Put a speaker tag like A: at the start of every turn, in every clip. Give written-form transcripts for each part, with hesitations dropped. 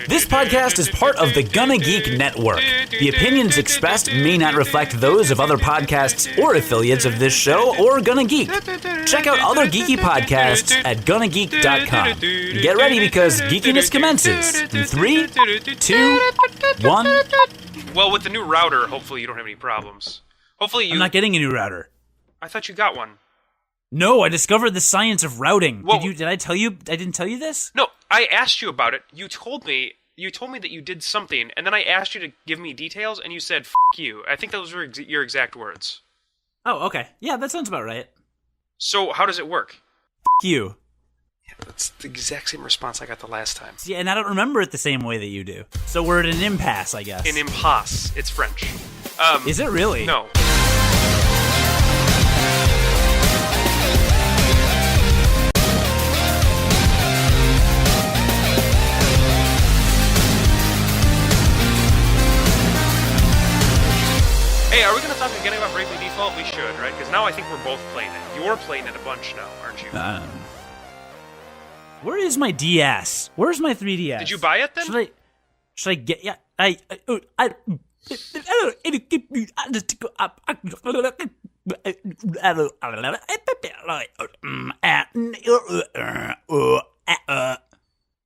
A: This podcast is part of the Gonna Geek Network. The opinions expressed may not reflect those of other podcasts or affiliates of this show or Gonna Geek. Check out other geeky podcasts at GonnaGeek.com. Get ready because geekiness commences in 3, 2, 1.
B: Well, with the new router, hopefully you don't have any problems. Hopefully you...
A: I'm not getting a new router.
B: I thought you got one.
A: No, I discovered the science of routing.
B: Well,
A: did I tell you? I didn't tell you this?
B: No, I asked you about it. You told me that you did something, and then I asked you to give me details, and you said, "F*** you." I think those were your exact words.
A: Oh, okay. Yeah, that sounds about right.
B: So, how does it work?
A: F*** you.
B: Yeah, that's the exact same response I got the last time.
A: Yeah, and I don't remember it the same way that you do. So we're at an impasse, I guess.
B: An impasse. It's French.
A: Is it really?
B: No. Hey, are we going to talk again about Bravely Default? We should, right? Because now I think we're both playing it. You're playing it a bunch now, aren't you?
A: Where is my DS? Where's my 3DS?
B: Did you buy it then?
A: Should I get? Yeah,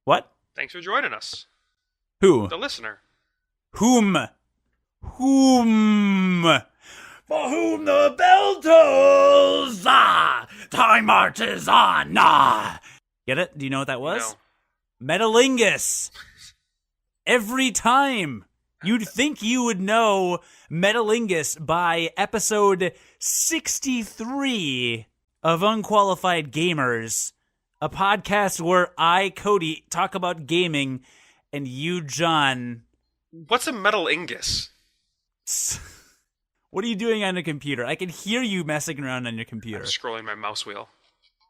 A: What?
B: Thanks for joining us.
A: Who?
B: The listener.
A: Whom? For whom the bell tolls, time marches on, Get it? Do you know what that was?
B: No.
A: Metalingus. Every time. You'd think you would know Metalingus by episode 63 of Unqualified Gamers, a podcast where I, Cody, talk about gaming, and you, John...
B: What's a Metalingus?
A: What are you doing on a computer? I can hear you messing around on your computer.
B: I'm scrolling my mouse wheel.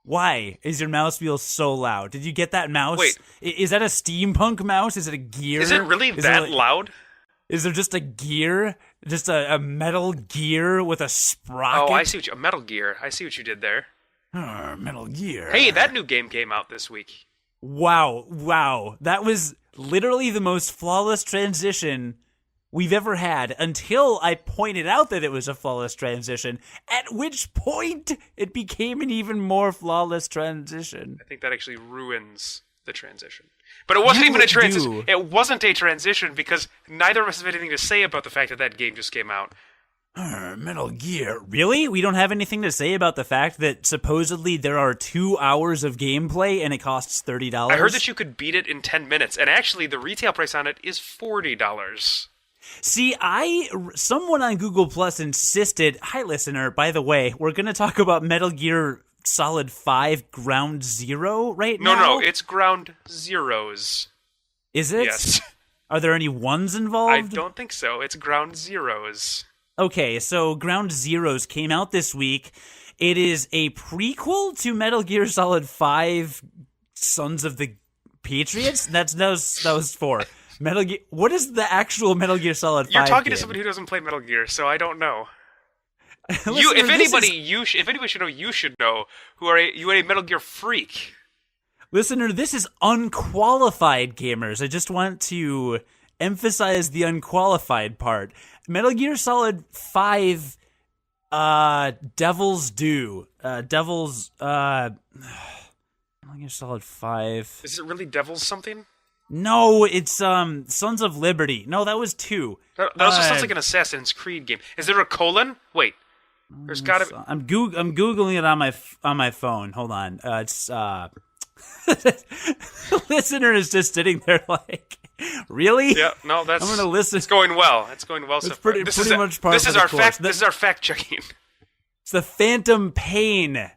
A: Why is your mouse wheel so loud? Did you get that mouse?
B: Wait.
A: Is that a steampunk mouse? Is it a gear?
B: Is it really loud?
A: Is there just a gear? Just a metal gear with a sprocket?
B: Oh, I see a Metal Gear. I see what you did there.
A: Metal Gear.
B: Hey, that new game came out this week.
A: Wow. That was literally the most flawless transition we've ever had until I pointed out that it was a flawless transition, at which point it became an even more flawless transition.
B: I think that actually ruins the transition. But it wasn't even a transition. It wasn't a transition because neither of us have anything to say about the fact that that game just came out.
A: Metal Gear. Really? We don't have anything to say about the fact that supposedly there are 2 hours of gameplay and it costs $30?
B: I heard that you could beat it in 10 minutes, and actually the retail price on it is $40.
A: See, someone on Google Plus insisted, hi listener, by the way, we're going to talk about Metal Gear Solid 5 Ground Zero right now?
B: No, it's Ground Zeroes.
A: Is it?
B: Yes.
A: Are there any ones involved?
B: I don't think so. It's Ground Zeroes.
A: Okay, so Ground Zeroes came out this week. It is a prequel to Metal Gear Solid 5 Sons of the Patriots? That was 4. Metal Gear. What is the actual Metal Gear Solid 5
B: You're talking
A: game?
B: to somebody who doesn't play Metal Gear, so I don't know.
A: Listener,
B: if anybody should know, you should know. You are a Metal Gear freak.
A: Listener, this is Unqualified Gamers. I just want to emphasize the unqualified part. Metal Gear Solid 5, Devil's Due. Metal Gear Solid 5.
B: Is it really Devil's something?
A: No, it's Sons of Liberty. No, that was 2.
B: That also sounds like an Assassin's Creed game. Is there a colon? Wait, there's gotta be...
A: I'm googling it on my phone. Hold on. It's the listener is just sitting there like, really?
B: Yeah, no, I'm
A: gonna listen.
B: It's going well. It's going well.
A: It's pretty much part of the course.
B: This is our fact checking.
A: It's the Phantom Pain.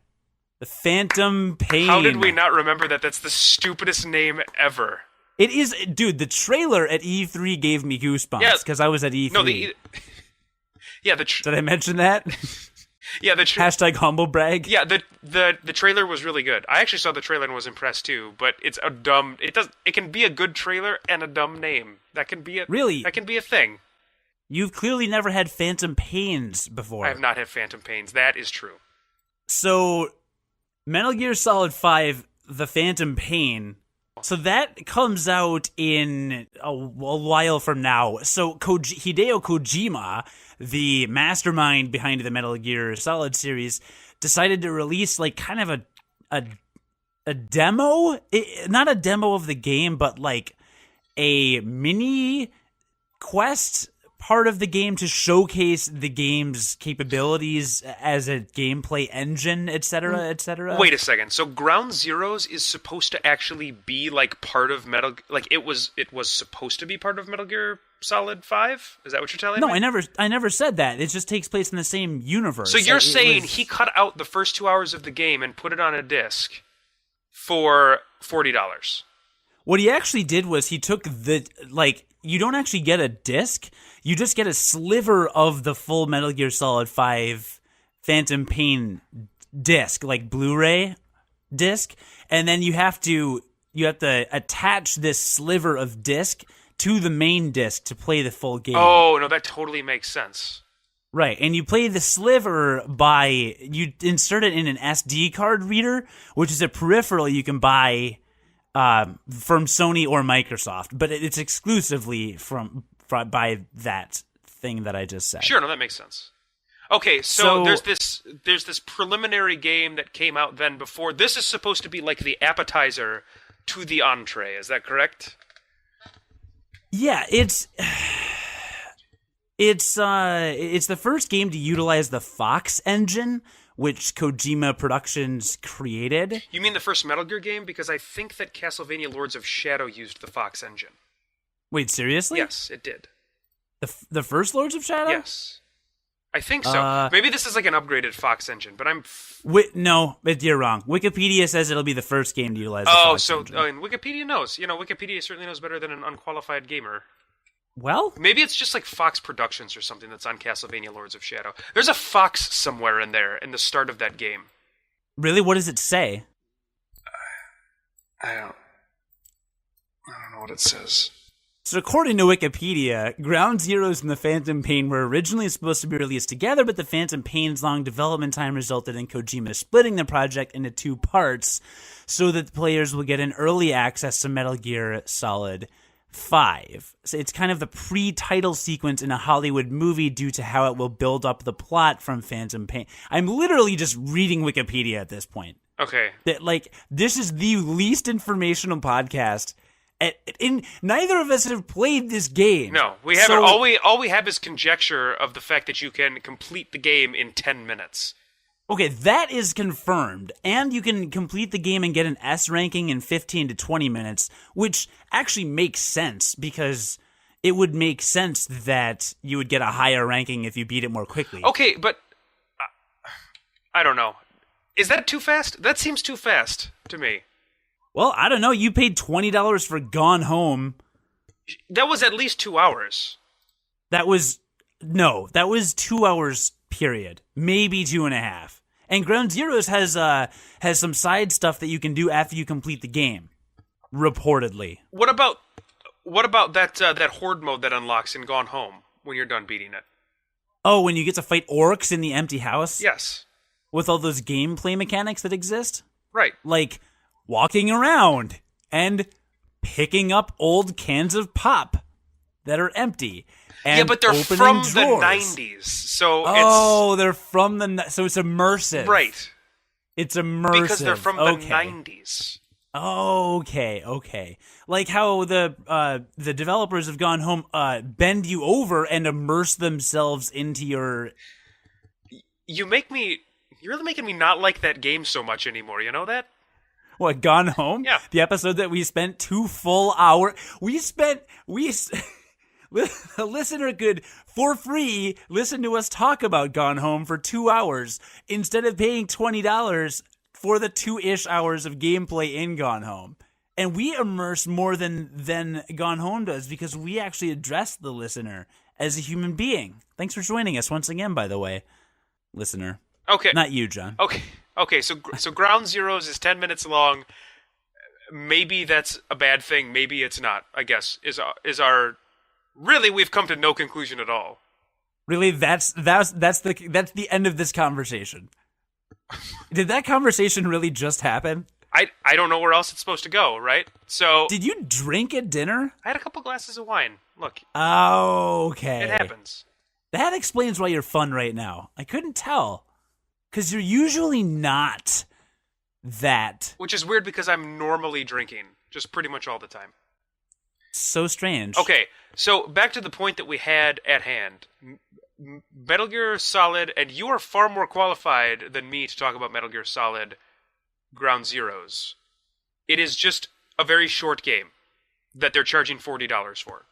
A: The Phantom Pain.
B: How did we not remember that? That's the stupidest name ever.
A: It is, dude. The trailer at E3 gave me goosebumps because I was at E3.
B: No,
A: did I mention that?
B: Yeah,
A: hashtag humble brag.
B: Yeah, the trailer was really good. I actually saw the trailer and was impressed too. But it's a dumb. It can be a good trailer and a dumb name. That can be That can be a thing.
A: You've clearly never had Phantom Pains before.
B: I have not had Phantom Pains. That is true.
A: So, Metal Gear Solid 5, The Phantom Pain So that comes out in a while from now. So Hideo Kojima, the mastermind behind the Metal Gear Solid series, decided to release like kind of a demo, not a demo of the game, but like a mini quest part of the game to showcase the game's capabilities as a gameplay engine, etc., etc.
B: Wait a second. So Ground Zeroes is supposed to actually be like part of it was supposed to be part of Metal Gear Solid 5? Is that what you're telling me?
A: No, I never said that. It just takes place in the same universe.
B: So you're saying he cut out the first 2 hours of the game and put it on a disc for $40.
A: What he actually did was he took you don't actually get a disc. You just get a sliver of the full Metal Gear Solid 5 Phantom Pain disc, like Blu-ray disc, and then you have to attach this sliver of disc to the main disc to play the full game.
B: Oh, no, that totally makes sense.
A: Right, and you play the sliver you insert it in an SD card reader, which is a peripheral you can buy from Sony or Microsoft, but it's exclusively by that thing that I just said.
B: Sure, no, that makes sense. Okay, so there's this preliminary game that came out then before. This is supposed to be like the appetizer to the entree. Is that correct?
A: Yeah, it's the first game to utilize the Fox engine, which Kojima Productions created.
B: You mean the first Metal Gear game? Because I think that Castlevania Lords of Shadow used the Fox engine.
A: Wait, seriously?
B: Yes, it did.
A: The first Lords of Shadow?
B: Yes. I think so. Maybe this is like an upgraded Fox engine, but I'm...
A: No, you're wrong. Wikipedia says it'll be the first game to utilize the Fox engine.
B: And Wikipedia knows. Wikipedia certainly knows better than an unqualified gamer.
A: Well?
B: Maybe it's just like Fox Productions or something that's on Castlevania Lords of Shadow. There's a Fox somewhere in there in the start of that game.
A: Really? What does it say?
B: I don't know what it says.
A: So according to Wikipedia, Ground Zeroes and the Phantom Pain were originally supposed to be released together, but the Phantom Pain's long development time resulted in Kojima splitting the project into two parts so that players will get an early access to Metal Gear Solid 5. So it's kind of the pre-title sequence in a Hollywood movie due to how it will build up the plot from Phantom Pain. I'm literally just reading Wikipedia at this point.
B: Okay.
A: This is the least informational podcast. Neither of us have played this game.
B: No, we haven't. All we have is conjecture of the fact that you can complete the game in 10 minutes.
A: Okay, that is confirmed. And you can complete the game and get an S ranking in 15 to 20 minutes, which actually makes sense because it would make sense that you would get a higher ranking if you beat it more quickly.
B: Okay, but I don't know. Is that too fast? That seems too fast to me.
A: Well, I don't know. You paid $20 for Gone Home.
B: That was at least 2 hours.
A: That was 2 hours, period. Maybe 2.5. And Ground Zeroes has some side stuff that you can do after you complete the game, reportedly.
B: What about that horde mode that unlocks in Gone Home when you're done beating it?
A: Oh, when you get to fight orcs in the empty house?
B: Yes.
A: With all those gameplay mechanics that exist?
B: Right.
A: Like walking around and picking up old cans of pop that are empty. And
B: but they're from
A: drawers.
B: The 90s, so
A: they're from so it's immersive.
B: Right.
A: It's immersive.
B: Because they're from the 90s.
A: Okay. Like how the developers have Gone Home bend you over and immerse themselves into your...
B: You're really making me not like that game so much anymore, you know that?
A: What, Gone Home?
B: Yeah.
A: The episode that we spent 2 full hours... A listener could, for free, listen to us talk about Gone Home for 2 hours instead of paying $20 for the 2-ish hours of gameplay in Gone Home. And we immerse more than Gone Home does because we actually address the listener as a human being. Thanks for joining us once again, by the way, listener.
B: Okay.
A: Not you, John.
B: Okay. So Ground Zeroes is 10 minutes long. Maybe that's a bad thing. Maybe it's not. I guess is our. Really, we've come to no conclusion at all.
A: Really, that's the end of this conversation. Did that conversation really just happen?
B: I don't know where else it's supposed to go, right? So
A: Did you drink at dinner?
B: I had a couple glasses of wine. Look,
A: Oh, okay.
B: it happens.
A: That explains why you're fun right now. I couldn't tell. Because you're usually not that.
B: Which is weird because I'm normally drinking, just pretty much all the time.
A: So strange.
B: Okay, so back to the point that we had at hand. Metal Gear Solid, and you are far more qualified than me to talk about Metal Gear Solid Ground Zeroes. It is just a very short game that they're charging $40 for.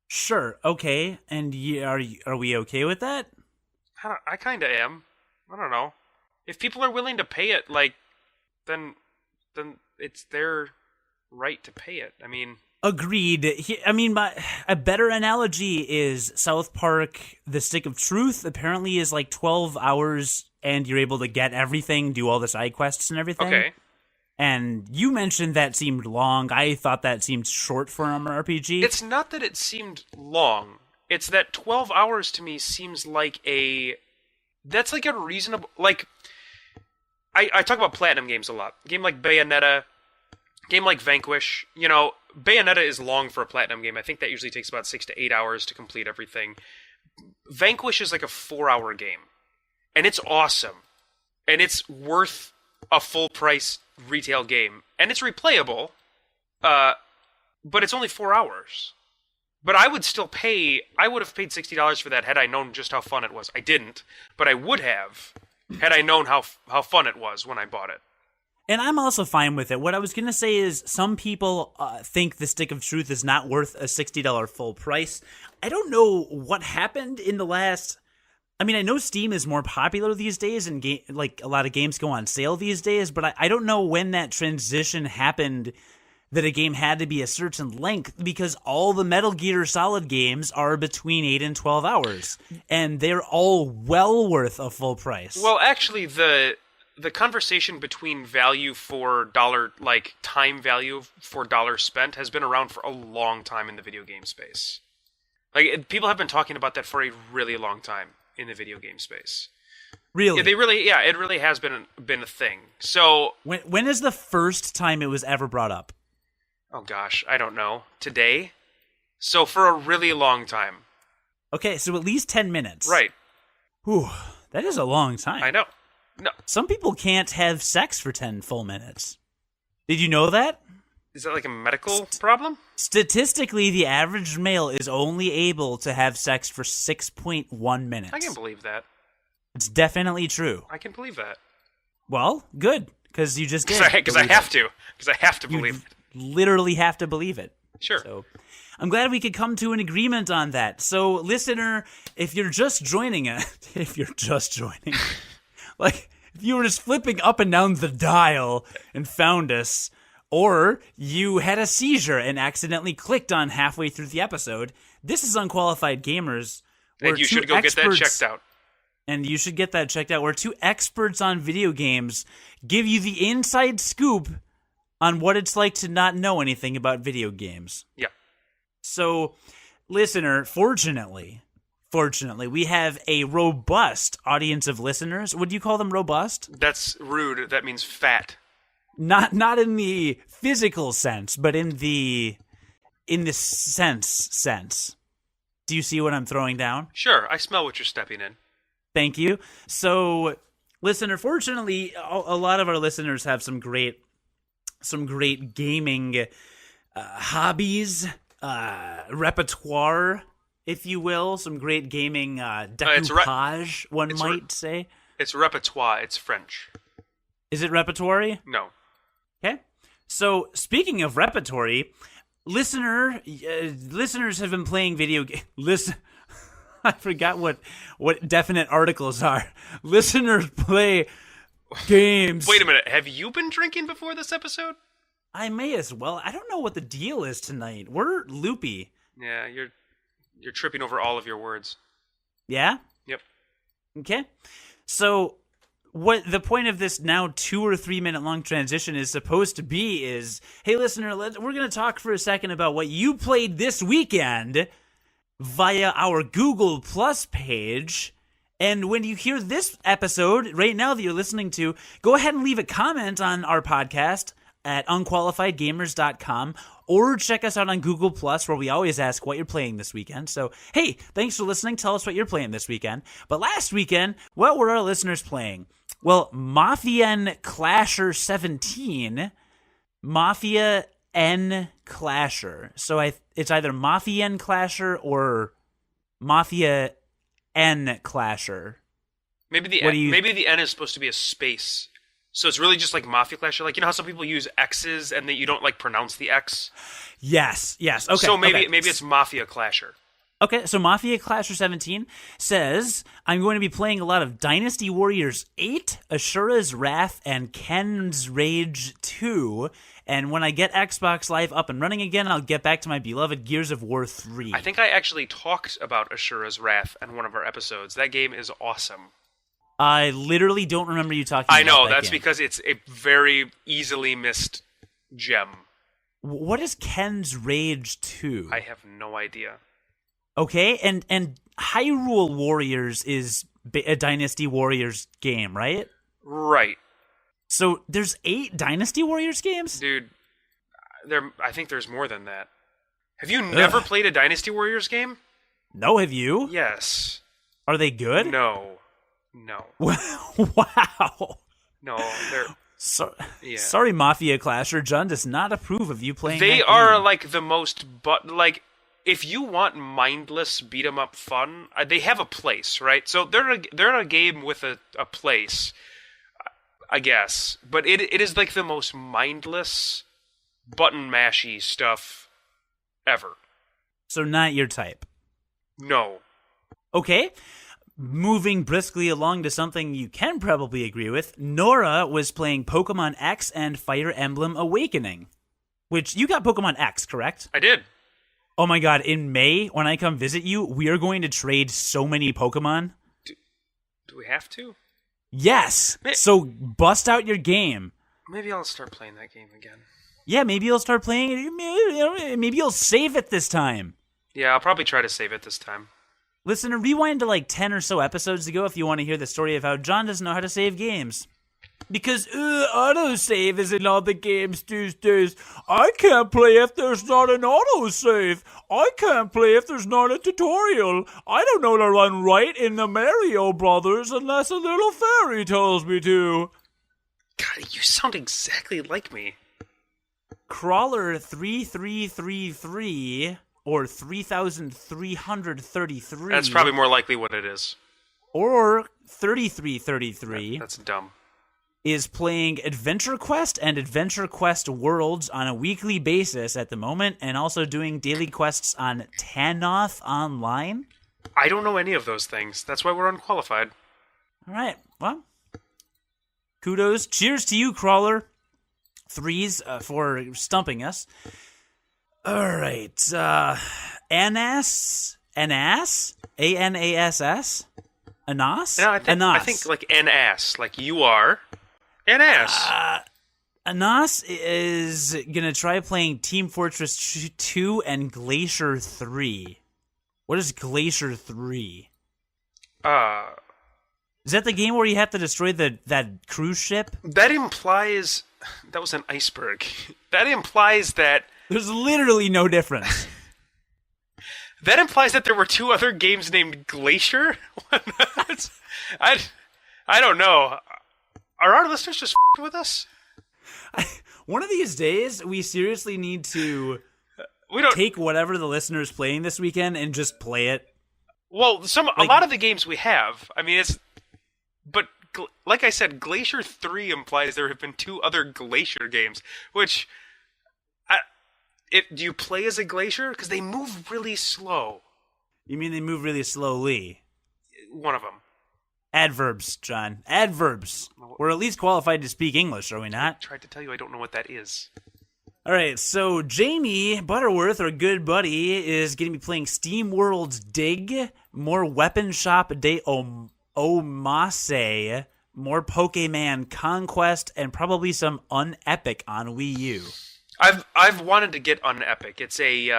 A: Sure, okay. And are we okay with that?
B: I kind of am. I don't know. If people are willing to pay it, like, then it's their right to pay it. I mean...
A: Agreed. A better analogy is South Park, The Stick of Truth apparently is like 12 hours and you're able to get everything, do all the side quests and everything.
B: Okay.
A: And you mentioned that seemed long. I thought that seemed short for an RPG.
B: It's not that it seemed long. It's that 12 hours to me seems like that's like a reasonable... Like, I talk about Platinum games a lot. A game like Bayonetta, game like Vanquish. You know, Bayonetta is long for a Platinum game. I think that usually takes about 6 to 8 hours to complete everything. Vanquish is like a 4-hour game. And it's awesome. And it's worth a full-price retail game. And it's replayable, but it's only 4 hours. But I would have paid $60 for that had I known just how fun it was. I didn't, but I would have had I known how fun it was when I bought it.
A: And I'm also fine with it. What I was going to say is some people think The Stick of Truth is not worth a $60 full price. I don't know what happened in the last... I mean, I know Steam is more popular these days and like a lot of games go on sale these days, but I don't know when that transition happened that a game had to be a certain length because all the Metal Gear Solid games are between 8 and 12 hours and they're all well worth a full price.
B: Well, actually, the conversation between value for dollar, like time value for dollar spent, has been around for a long time in the video game space. Like, people have been talking about that for a really long time in the video game space.
A: Really?
B: It really has been a thing. So
A: when is the first time it was ever brought up?
B: Oh gosh, I don't know. Today? So for a really long time.
A: Okay, so at least 10 minutes.
B: Right.
A: Whew, that is a long time.
B: I know. No.
A: Some people can't have sex for 10 full minutes. Did you know that?
B: Is that like a medical problem?
A: Statistically, the average male is only able to have sex for 6.1 minutes.
B: I can believe that.
A: It's definitely true.
B: I can believe that.
A: Well, good, because you just did.
B: Because I have to. Because I have to believe it.
A: Literally have to believe it.
B: Sure.
A: So I'm glad we could come to an agreement on that. So, listener, if you're just joining us, like, if you were just flipping up and down the dial and found us, or you had a seizure and accidentally clicked on halfway through the episode, this is Unqualified Gamers.
B: And you should go get that checked out.
A: And you should get that checked out. Where two experts on video games give you the inside scoop on what it's like to not know anything about video games.
B: Yeah.
A: So, listener, fortunately, we have a robust audience of listeners. Would you call them robust?
B: That's rude. That means fat.
A: Not in the physical sense, but in the sense. Do you see what I'm throwing down?
B: Sure, I smell what you're stepping in.
A: Thank you. So, listener, fortunately, a lot of our listeners have some great gaming hobbies, repertoire, if you will. Some great gaming decoupage, one might say.
B: It's repertoire. It's French.
A: Is it repertory?
B: No.
A: Okay. So, speaking of repertory, listeners have been playing video games. I forgot what definite articles are. Listeners play games.
B: Wait a minute. Have you been drinking before this episode?
A: I may as well. I don't know what the deal is tonight. We're loopy.
B: Yeah, you're tripping over all of your words.
A: Yeah?
B: Yep.
A: Okay. So, what the point of this now 2 or 3 minute long transition is supposed to be is, hey listener, we're going to talk for a second about what you played this weekend via our Google Plus page. And when you hear this episode right now that you're listening to, go ahead and leave a comment on our podcast at unqualifiedgamers.com, or check us out on Google Plus, where we always ask what you're playing this weekend. So, hey, thanks for listening. Tell us what you're playing this weekend. But last weekend, what were our listeners playing? Well, Mafia Clasher 17, Mafia N Clasher. So it's either Mafia N Clasher or Mafia N Clasher.
B: Maybe the N is supposed to be a space. So it's really just like Mafia Clasher. Like, you know how some people use X's and that you don't like pronounce the X?
A: Yes. Okay.
B: So maybe it's Mafia Clasher.
A: Okay, so Mafia Clasher 17 says, I'm going to be playing a lot of Dynasty Warriors 8, Ashura's Wrath, and Ken's Rage 2. And when I get Xbox Live up and running again, I'll get back to my beloved Gears of War 3.
B: I think I actually talked about Ashura's Wrath in one of our episodes. That game is awesome.
A: I literally don't remember you talking about that.
B: I know, that's because it's a very easily missed gem.
A: What is Ken's Rage 2?
B: I have no idea.
A: Okay, and Hyrule Warriors is a Dynasty Warriors game, right?
B: Right.
A: So there's 8 Dynasty Warriors games?
B: Dude, I think there's more than that. Have you never played a Dynasty Warriors game?
A: No, have you?
B: Yes.
A: Are they good?
B: No.
A: Wow.
B: No, they're...
A: Sorry, Mafia Clasher. John does not approve of you playing
B: They
A: that
B: are
A: game.
B: like the most... if you want mindless beat-em-up fun, they have a place, right? So they're a game with a place, I guess. But it is like the most mindless, button-mashy stuff ever.
A: So not your type?
B: No.
A: Okay. Moving briskly along to something you can probably agree with, Nora was playing Pokemon X and Fire Emblem Awakening. Which, you got Pokemon X, correct?
B: I did.
A: Oh my god, in May, when I come visit you, we are going to trade so many Pokemon.
B: Do we have to?
A: Yes! So bust out your game.
B: Maybe I'll start playing that game again.
A: Yeah, maybe you'll start playing it. Maybe you'll save it this time.
B: Yeah, I'll probably try to save it this time.
A: Listen, rewind to like 10 or so episodes ago if you want to hear the story of how John doesn't know how to save games. Because autosave is in all the games these days. I can't play if there's not an autosave. I can't play if there's not a tutorial. I don't know to run right in the Mario Brothers unless a little fairy tells me to.
B: God, you sound exactly like me.
A: Crawler 3333 or 3333.
B: That's probably more likely what it is.
A: Or 3333.
B: That's dumb.
A: Is playing Adventure Quest and Adventure Quest Worlds on a weekly basis at the moment, and also doing daily quests on Tanoth Online.
B: I don't know any of those things. That's why we're unqualified.
A: All right. Well, kudos. Cheers to you, Crawler. 3s for stumping us. All right. Anas? Anas? A-N-A-S-S? Anas?
B: No, I think like an-ass, like you are an ass.
A: Anas is going to try playing Team Fortress 2 and Glacier 3. What is Glacier 3? Is that the game where you have to destroy that cruise ship?
B: That implies... That was an iceberg. That implies that...
A: There's literally no difference.
B: That implies that there were 2 other games named Glacier? I don't know. Are our listeners just f***ing with us?
A: One of these days, we seriously need to take whatever the listener's playing this weekend and just play it.
B: Well, a lot of the games we have. I mean, but like I said, Glacier 3 implies there have been 2 other Glacier games, which... do you play as a glacier? Because they move really slow.
A: You mean they move really slowly?
B: One of them.
A: Adverbs, John. Adverbs. We're at least qualified to speak English, are we not?
B: I tried to tell you I don't know what that is.
A: All right, so Jamie Butterworth, our good buddy, is going to be playing Steam World's Dig, more Weapon Shop de Omase, more Pokemon Conquest, and probably some Unepic on Wii U.
B: I've wanted to get Unepic. It's a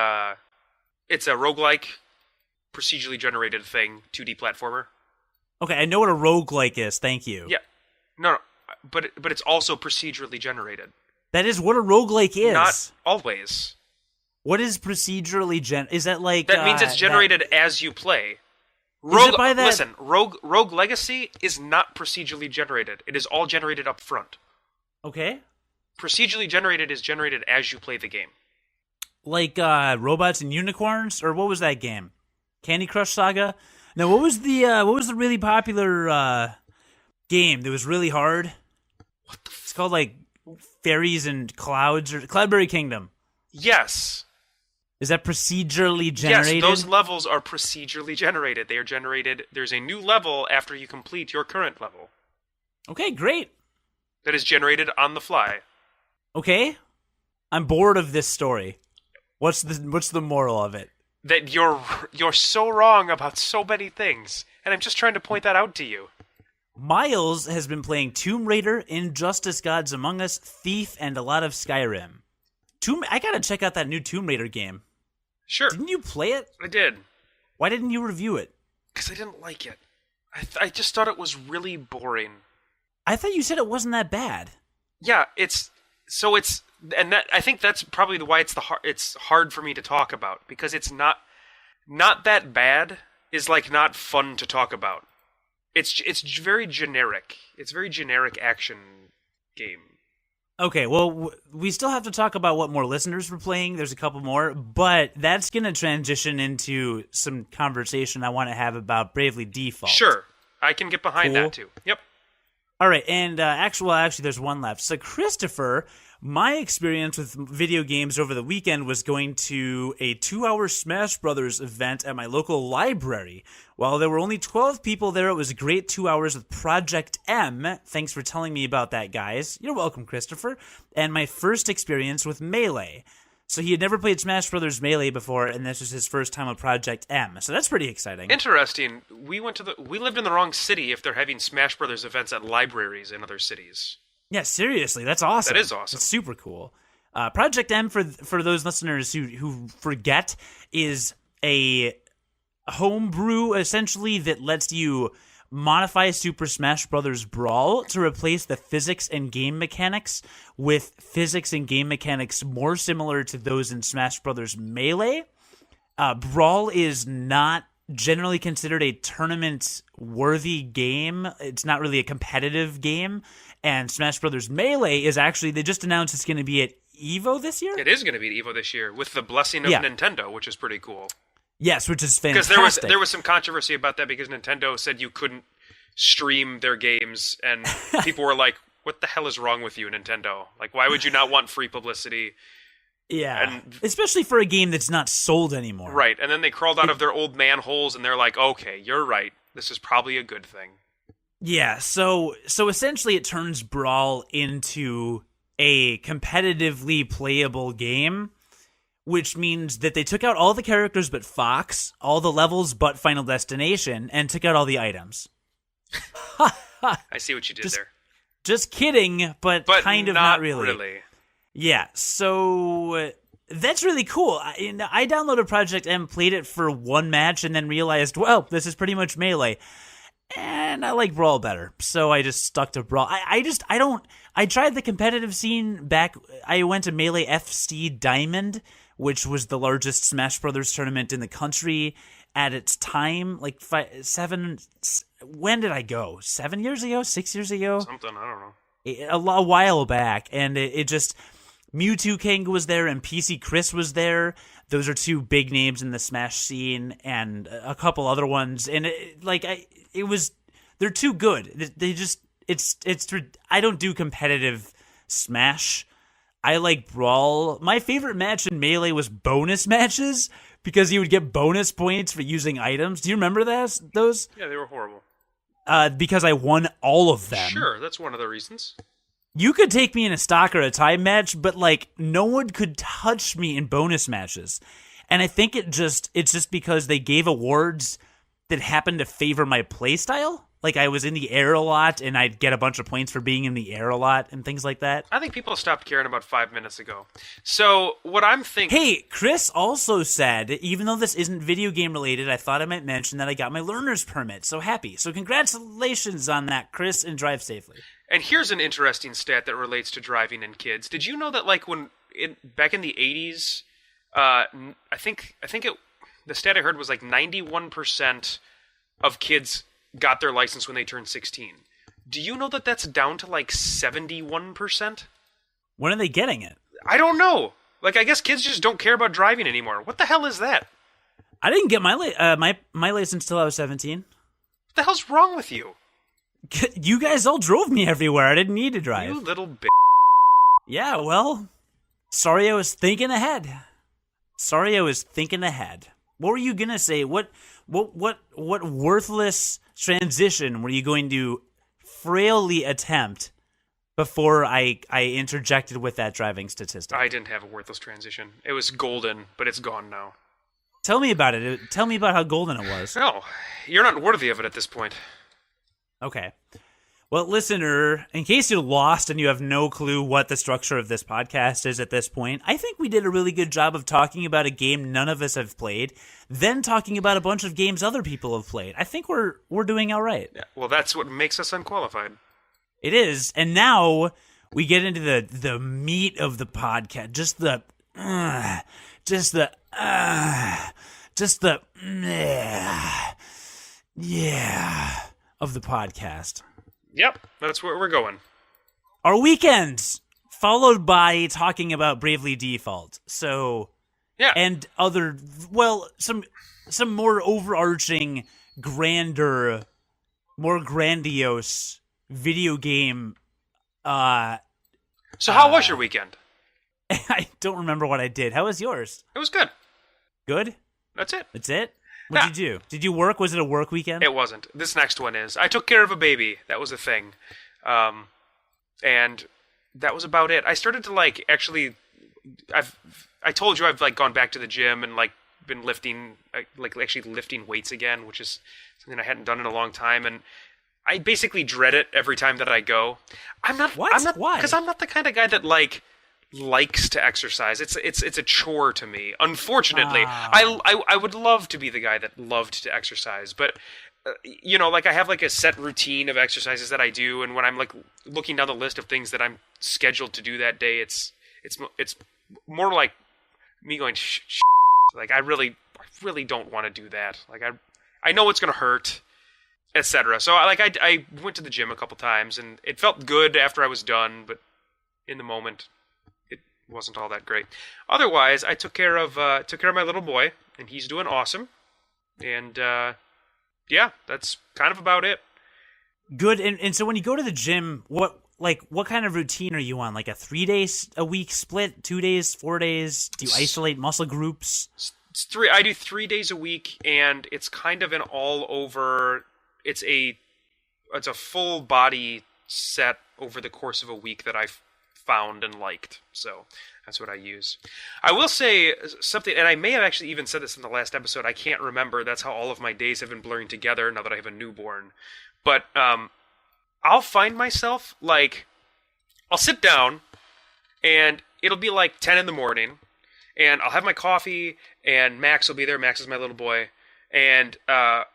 B: roguelike, procedurally generated thing, 2D platformer.
A: Okay, I know what a roguelike is. Thank you.
B: Yeah, no, but it's also procedurally generated.
A: That is what a roguelike is.
B: Not always.
A: What is procedurally is that like...
B: That means it's generated as you play. Listen, Rogue Legacy is not procedurally generated. It is all generated up front.
A: Okay.
B: Procedurally generated is generated as you play the game.
A: Like Robots and Unicorns? Or what was that game? Candy Crush Saga? No, what was the really popular game that was really hard? It's called like Fairies and Clouds or Cloudberry Kingdom.
B: Yes.
A: Is that procedurally generated?
B: Yes, those levels are procedurally generated. They are generated. There's a new level after you complete your current level.
A: Okay, great.
B: That is generated on the fly.
A: Okay. I'm bored of this story. What's the moral of it?
B: That you're so wrong about so many things, and I'm just trying to point that out to you.
A: Miles has been playing Tomb Raider, Injustice: Gods Among Us, Thief, and a lot of Skyrim. I gotta check out that new Tomb Raider game.
B: Sure.
A: Didn't you play it?
B: I did.
A: Why didn't you review it?
B: Because I didn't like it. I just thought it was really boring.
A: I thought you said it wasn't that bad.
B: Yeah, I think that's probably why it's hard for me to talk about, because it's not that bad is like not fun to talk about. It's very generic. It's very generic action game.
A: Okay, well, we still have to talk about what more listeners were playing. There's a couple more, but that's going to transition into some conversation I want to have about Bravely Default.
B: Sure, I can get behind that too. Yep.
A: All right, and actually, there's one left. So, Christopher, my experience with video games over the weekend was going to a 2-hour Smash Brothers event at my local library. While there were only 12 people there, it was a great 2 hours with Project M. Thanks for telling me about that, guys. You're welcome, Christopher. And my first experience with Melee. So he had never played Smash Brothers Melee before, and this was his first time with Project M. So that's pretty exciting.
B: Interesting. We lived in the wrong city if they're having Smash Brothers events at libraries in other cities.
A: Yeah, seriously, that's awesome.
B: That is awesome.
A: It's super cool. Project M, for those listeners who forget, is a homebrew, essentially, that lets you modify Super Smash Bros. Brawl to replace the physics and game mechanics with physics and game mechanics more similar to those in Smash Bros. Melee. Brawl is not generally considered a tournament-worthy game. It's not really a competitive game. And Smash Brothers Melee is actually, they just announced it's going to be at EVO this year?
B: It is going to be at EVO this year, with the blessing of Nintendo, which is pretty cool.
A: Yes, which is fantastic.
B: Because there was some controversy about that, because Nintendo said you couldn't stream their games, and people were like, what the hell is wrong with you, Nintendo? Like, why would you not want free publicity?
A: Yeah,
B: and,
A: especially for a game that's not sold anymore.
B: Right, and then they crawled out of their old manholes, and they're like, okay, you're right. This is probably a good thing.
A: Yeah, so essentially it turns Brawl into a competitively playable game, which means that they took out all the characters but Fox, all the levels but Final Destination, and took out all the items.
B: I see what you did there.
A: Just kidding, but kind of not really. Yeah, so that's really cool. I downloaded Project M, played it for one match, and then realized, well, this is pretty much Melee. And I like Brawl better, so I just stuck to Brawl. I tried the competitive scene back. I went to Melee FC Diamond, which was the largest Smash Brothers tournament in the country at its time. Like when did I go? 7 years ago? 6 years ago?
B: Something, I don't know.
A: A while back, and it just, Mewtwo King was there and PC Chris was there. Those are two big names in the Smash scene, and a couple other ones. And they're too good. They just, I don't do competitive Smash. I like Brawl. My favorite match in Melee was bonus matches, because you would get bonus points for using items. Do you remember those?
B: Yeah, they were horrible.
A: Because I won all of them.
B: Sure, that's one of the reasons.
A: You could take me in a stock or a time match, but no one could touch me in bonus matches. And I think it's just because they gave awards that happened to favor my playstyle. Like, I was in the air a lot, and I'd get a bunch of points for being in the air a lot, and things like that.
B: I think people stopped caring about 5 minutes ago. So, what I'm thinking...
A: Hey, Chris also said, even though this isn't video game related, I thought I might mention that I got my learner's permit. So happy. So congratulations on that, Chris, and drive safely.
B: And here's an interesting stat that relates to driving and kids. Did you know that like back in the 80s, the stat I heard was like 91% of kids got their license when they turned 16. Do you know that that's down to like 71%?
A: When are they getting it?
B: I don't know. Like, I guess kids just don't care about driving anymore. What the hell is that?
A: I didn't get my license till I was 17.
B: What the hell's wrong with you?
A: You guys all drove me everywhere. I didn't need to drive.
B: You little bitch.
A: Yeah, well, sorry I was thinking ahead. What were you gonna say? What worthless transition were you going to frailly attempt before I interjected with that driving statistic?
B: I didn't have a worthless transition. It was golden, but it's gone now.
A: Tell me about it. Tell me about how golden it was.
B: No, you're not worthy of it at this point.
A: Okay. Well, listener, in case you're lost and you have no clue what the structure of this podcast is at this point, I think we did a really good job of talking about a game none of us have played, then talking about a bunch of games other people have played. I think we're doing all right.
B: Yeah, well, that's what makes us unqualified.
A: It is. And now we get into the meat of the podcast. Just the of the podcast.
B: Yep, that's where we're going.
A: Our weekends, followed by talking about Bravely Default. So,
B: yeah,
A: and other, well, some more overarching, grander, more grandiose video game.
B: So how was your weekend?
A: I don't remember what I did. How was yours?
B: It was good.
A: Good?
B: That's it.
A: That's it? What'd you do? Did you work? Was it a work weekend?
B: It wasn't. This next one is. I took care of a baby. That was a thing. And that was about it. I started to actually, I told you I've gone back to the gym and been lifting, actually lifting weights again, which is something I hadn't done in a long time. And I basically dread it every time that I go. Why? Because I'm not the kind of guy that likes to exercise. It's a chore to me. Unfortunately, I would love to be the guy that loved to exercise, but I have a set routine of exercises that I do, and when I'm looking down the list of things that I'm scheduled to do that day, it's more like me going I really don't want to do that. I know it's gonna hurt, etc. So I went to the gym a couple times, and it felt good after I was done, but in the moment wasn't all that great. Otherwise, I took care of my little boy, and he's doing awesome. And yeah, that's kind of about it.
A: Good. And so when you go to the gym, what kind of routine are you on? Like a 3 days a week split, 2 days, 4 days? Do you isolate muscle groups?
B: It's three. I do 3 days a week, and it's kind of an all over. It's a full body set over the course of a week that I've found and liked, so that's what I use. I will say something, and I may have actually even said this in the last episode, I can't remember, that's how all of my days have been blurring together now that I have a newborn, but I'll find myself, I'll sit down, and it'll be 10 in the morning, and I'll have my coffee, and Max will be there. Max is my little boy, and my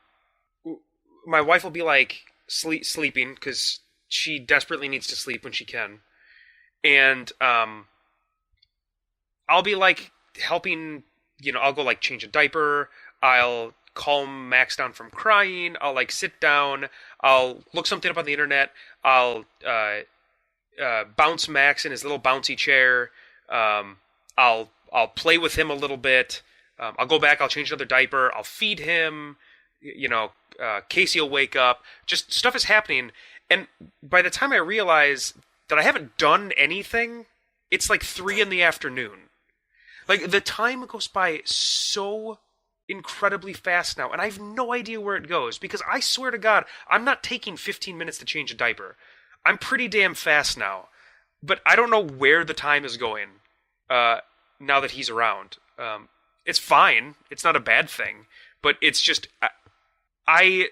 B: wife will be sleeping, because she desperately needs to sleep when she can. And I'll be helping, I'll go change a diaper, I'll calm Max down from crying, I'll sit down, I'll look something up on the internet, I'll bounce Max in his little bouncy chair, I'll play with him a little bit, I'll go back, I'll change another diaper, I'll feed him, Casey will wake up, just stuff is happening, and by the time I realize that I haven't done anything, it's 3 in the afternoon. The time goes by so incredibly fast now, and I have no idea where it goes, because I swear to God, I'm not taking 15 minutes to change a diaper. I'm pretty damn fast now, but I don't know where the time is going now that he's around. It's fine. It's not a bad thing, but it's just, I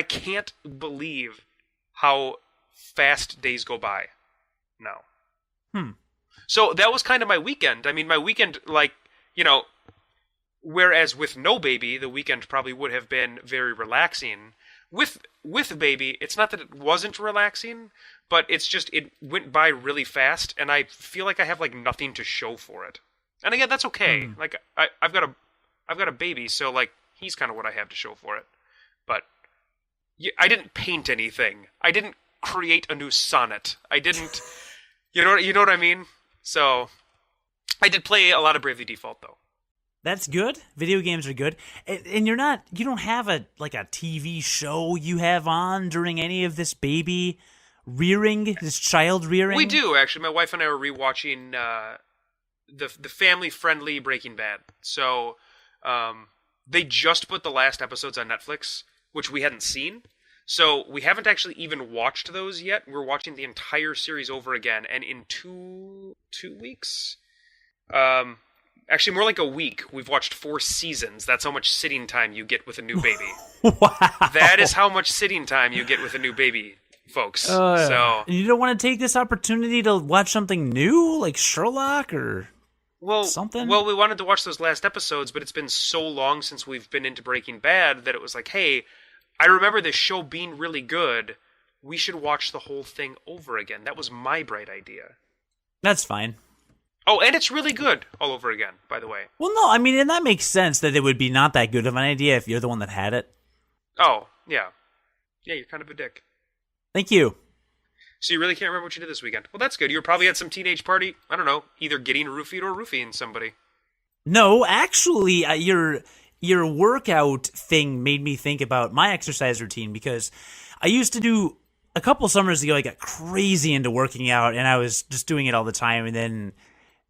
B: can't believe how fast days go by. No. So that was kind of my weekend. I mean, my weekend, whereas with no baby, the weekend probably would have been very relaxing. with baby, it's not that it wasn't relaxing, but it's just it went by really fast, and I feel like I have like nothing to show for it. And again, that's okay. Like I've got a baby, so like he's kind of what I have to show for it. But I didn't paint anything. I didn't create a new sonnet. I didn't. You know what I mean? So I did play a lot of Bravely Default though.
A: That's good. Video games are good. And you don't have a TV show you have on during any of this baby rearing, this child rearing?
B: We do, actually. My wife and I were rewatching the family-friendly Breaking Bad. So they just put the last episodes on Netflix, which we hadn't seen. So we haven't actually even watched those yet. We're watching the entire series over again. And in two weeks... actually, more like a week. We've watched 4 seasons. That's how much sitting time you get with a new baby.
A: Wow.
B: That is how much sitting time you get with a new baby, folks. So
A: you don't want to take this opportunity to watch something new, like Sherlock or something?
B: Well, we wanted to watch those last episodes, but it's been so long since we've been into Breaking Bad that it was like, hey, I remember this show being really good. We should watch the whole thing over again. That was my bright idea.
A: That's fine.
B: Oh, and it's really good all over again, by the way.
A: Well, no, I mean, and that makes sense that it would be not that good of an idea if you're the one that had it.
B: Oh, yeah. Yeah, you're kind of a dick.
A: Thank you.
B: So you really can't remember what you did this weekend. Well, that's good. You were probably at some teenage party. I don't know, either getting roofied or roofing somebody.
A: No, actually, your workout thing made me think about my exercise routine because I used to do, a couple summers ago, I got crazy into working out and I was just doing it all the time. And then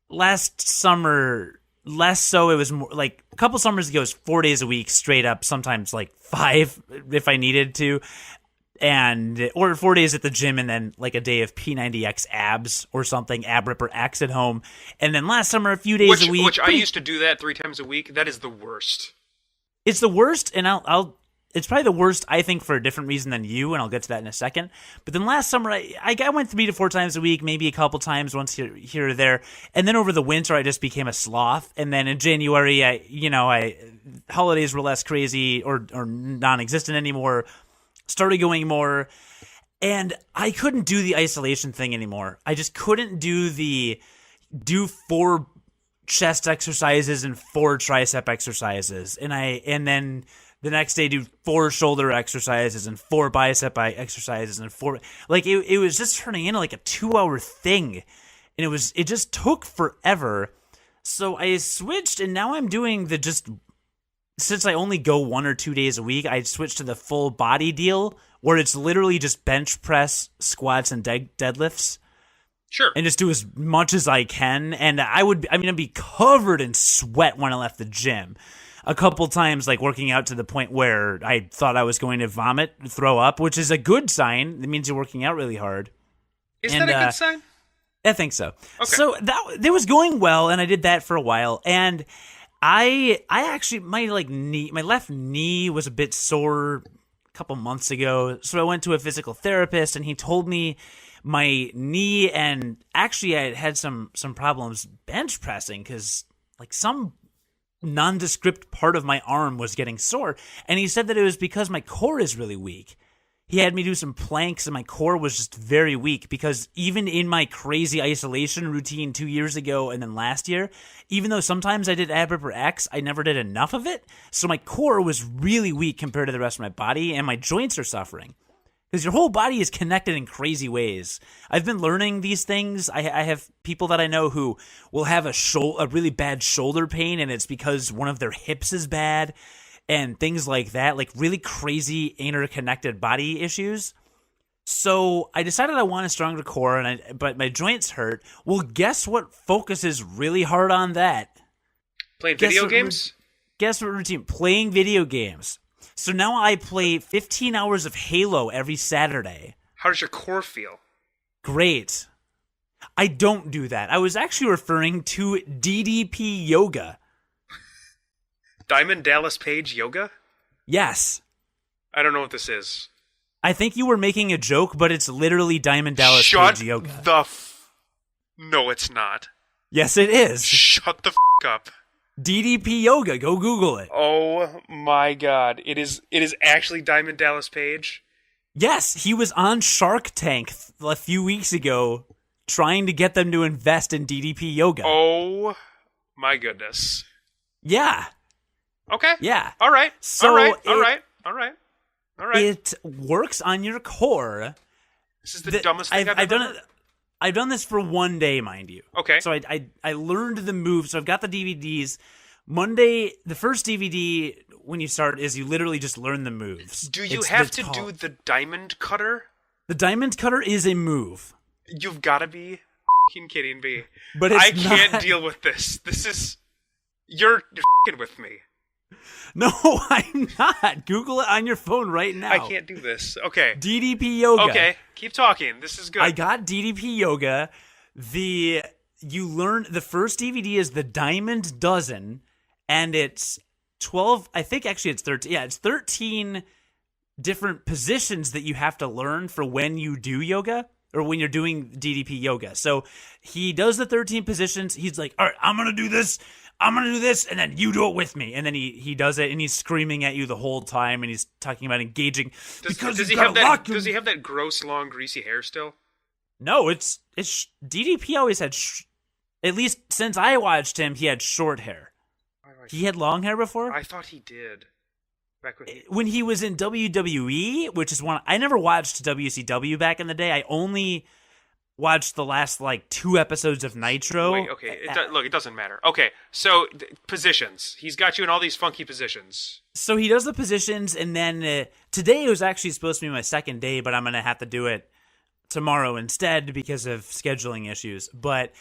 A: last summer, less so, it was more like a couple summers ago, it was 4 days a week straight up, sometimes like 5 if I needed to. Or 4 days at the gym and then like a day of P90X abs or something, ab ripper X at home. And then last summer, a few days a week.
B: Which I used to do that 3 times a week. That is the worst.
A: It's the worst, and it's probably the worst, I think, for a different reason than you, and I'll get to that in a second. But then last summer, I went 3 to 4 times a week, maybe a couple times, once here or there. And then over the winter, I just became a sloth. And then in January, holidays were less crazy or non-existent anymore. Started going more, and I couldn't do the isolation thing anymore. I just couldn't do 4 chest exercises and 4 tricep exercises, and then the next day do 4 shoulder exercises and 4 bicep exercises and 4, like it was just turning into like a 2-hour thing, and it just took forever. So I switched, and now I'm doing since I only go 1 or 2 days a week, I switched to the full body deal where it's literally just bench press, squats, and deadlifts.
B: Sure.
A: And just do as much as I can. And I'd be covered in sweat when I left the gym. A couple times, like working out to the point where I thought I was going to vomit, throw up, which is a good sign. It means you're working out really hard.
B: Is that a good sign?
A: I think so.
B: Okay.
A: So that was going well, and I did that for a while. And I actually, my left knee was a bit sore a couple months ago, so I went to a physical therapist, and he told me my knee, and actually I had some problems bench pressing because like some nondescript part of my arm was getting sore, and he said that it was because my core is really weak. He had me do some planks, and my core was just very weak because even in my crazy isolation routine 2 years ago and then last year, even though sometimes I did ab ripper X, I never did enough of it. So my core was really weak compared to the rest of my body, and my joints are suffering. Because your whole body is connected in crazy ways. I've been learning these things. I have people that I know who will have a really bad shoulder pain, and it's because one of their hips is bad. And things like that, like really crazy interconnected body issues. So I decided I want a stronger core, but my joints hurt. Well, guess what focuses really hard on that?
B: Playing video games?
A: Guess what routine? Playing video games. So now I play 15 hours of Halo every Saturday.
B: How does your core feel?
A: Great. I don't do that. I was actually referring to DDP yoga.
B: Diamond Dallas Page yoga?
A: Yes.
B: I don't know what this is.
A: I think you were making a joke, but it's literally Diamond Dallas Page yoga.
B: No, it's not.
A: Yes, it is.
B: Shut the up.
A: DDP Yoga. Go Google it.
B: Oh my God! It is actually Diamond Dallas Page.
A: Yes, he was on Shark Tank a few weeks ago trying to get them to invest in DDP Yoga.
B: Oh my goodness.
A: Yeah.
B: Okay.
A: Yeah.
B: All right.
A: So
B: all right.
A: It works on your core.
B: This is the dumbest thing I've ever
A: done
B: heard.
A: I've done this for one day, mind you.
B: Okay.
A: So I learned the moves. So I've got the DVDs. Monday, the first DVD when you start is you literally just learn the moves.
B: Do you have to do the diamond cutter?
A: The diamond cutter is a move.
B: You've got to be f***ing kidding me.
A: But
B: I can't deal with this. This is... You're f***ing with me.
A: No, I'm not. Google it on your phone right now.
B: I can't do this. Okay.
A: DDP Yoga.
B: Okay, keep talking. This is good.
A: I got DDP Yoga. The first DVD is the Diamond Dozen, and it's 12. I think actually it's 13. Yeah, it's 13 different positions that you have to learn for when you do yoga or when you're doing DDP Yoga. So he does the 13 positions. He's like, all right, I'm gonna do this. And then you do it with me. And then he does it, and he's screaming at you the whole time, and he's talking about engaging.
B: Does he have that gross, long, greasy hair still?
A: No, it's DDP always had, at least since I watched him, he had short hair. He had long hair before?
B: I thought he did. Back
A: when he was in WWE, which is one, I never watched WCW back in the day. I only watched the last 2 episodes of Nitro.
B: Wait, okay. Look, it doesn't matter. Okay, so positions. He's got you in all these funky positions.
A: So he does the positions, and then today was actually supposed to be my second day, but I'm going to have to do it tomorrow instead because of scheduling issues. But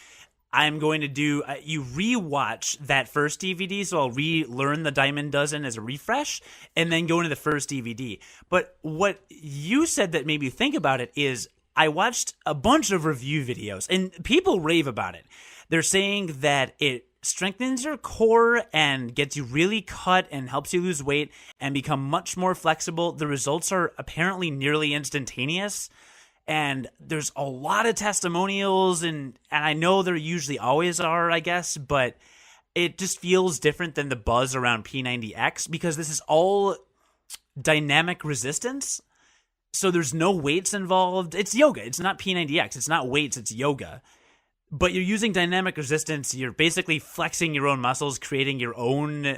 A: I'm going to do, you rewatch that first DVD, so I'll relearn the Diamond Dozen as a refresh, and then go into the first DVD. But what you said that made me think about it is, I watched a bunch of review videos, and people rave about it. They're saying that it strengthens your core and gets you really cut and helps you lose weight and become much more flexible. The results are apparently nearly instantaneous, and there's a lot of testimonials, and I know there usually always are, I guess, but it just feels different than the buzz around P90X because this is all dynamic resistance. So there's no weights involved. It's yoga. It's not P90X. It's not weights. It's yoga. But you're using dynamic resistance. You're basically flexing your own muscles, creating your own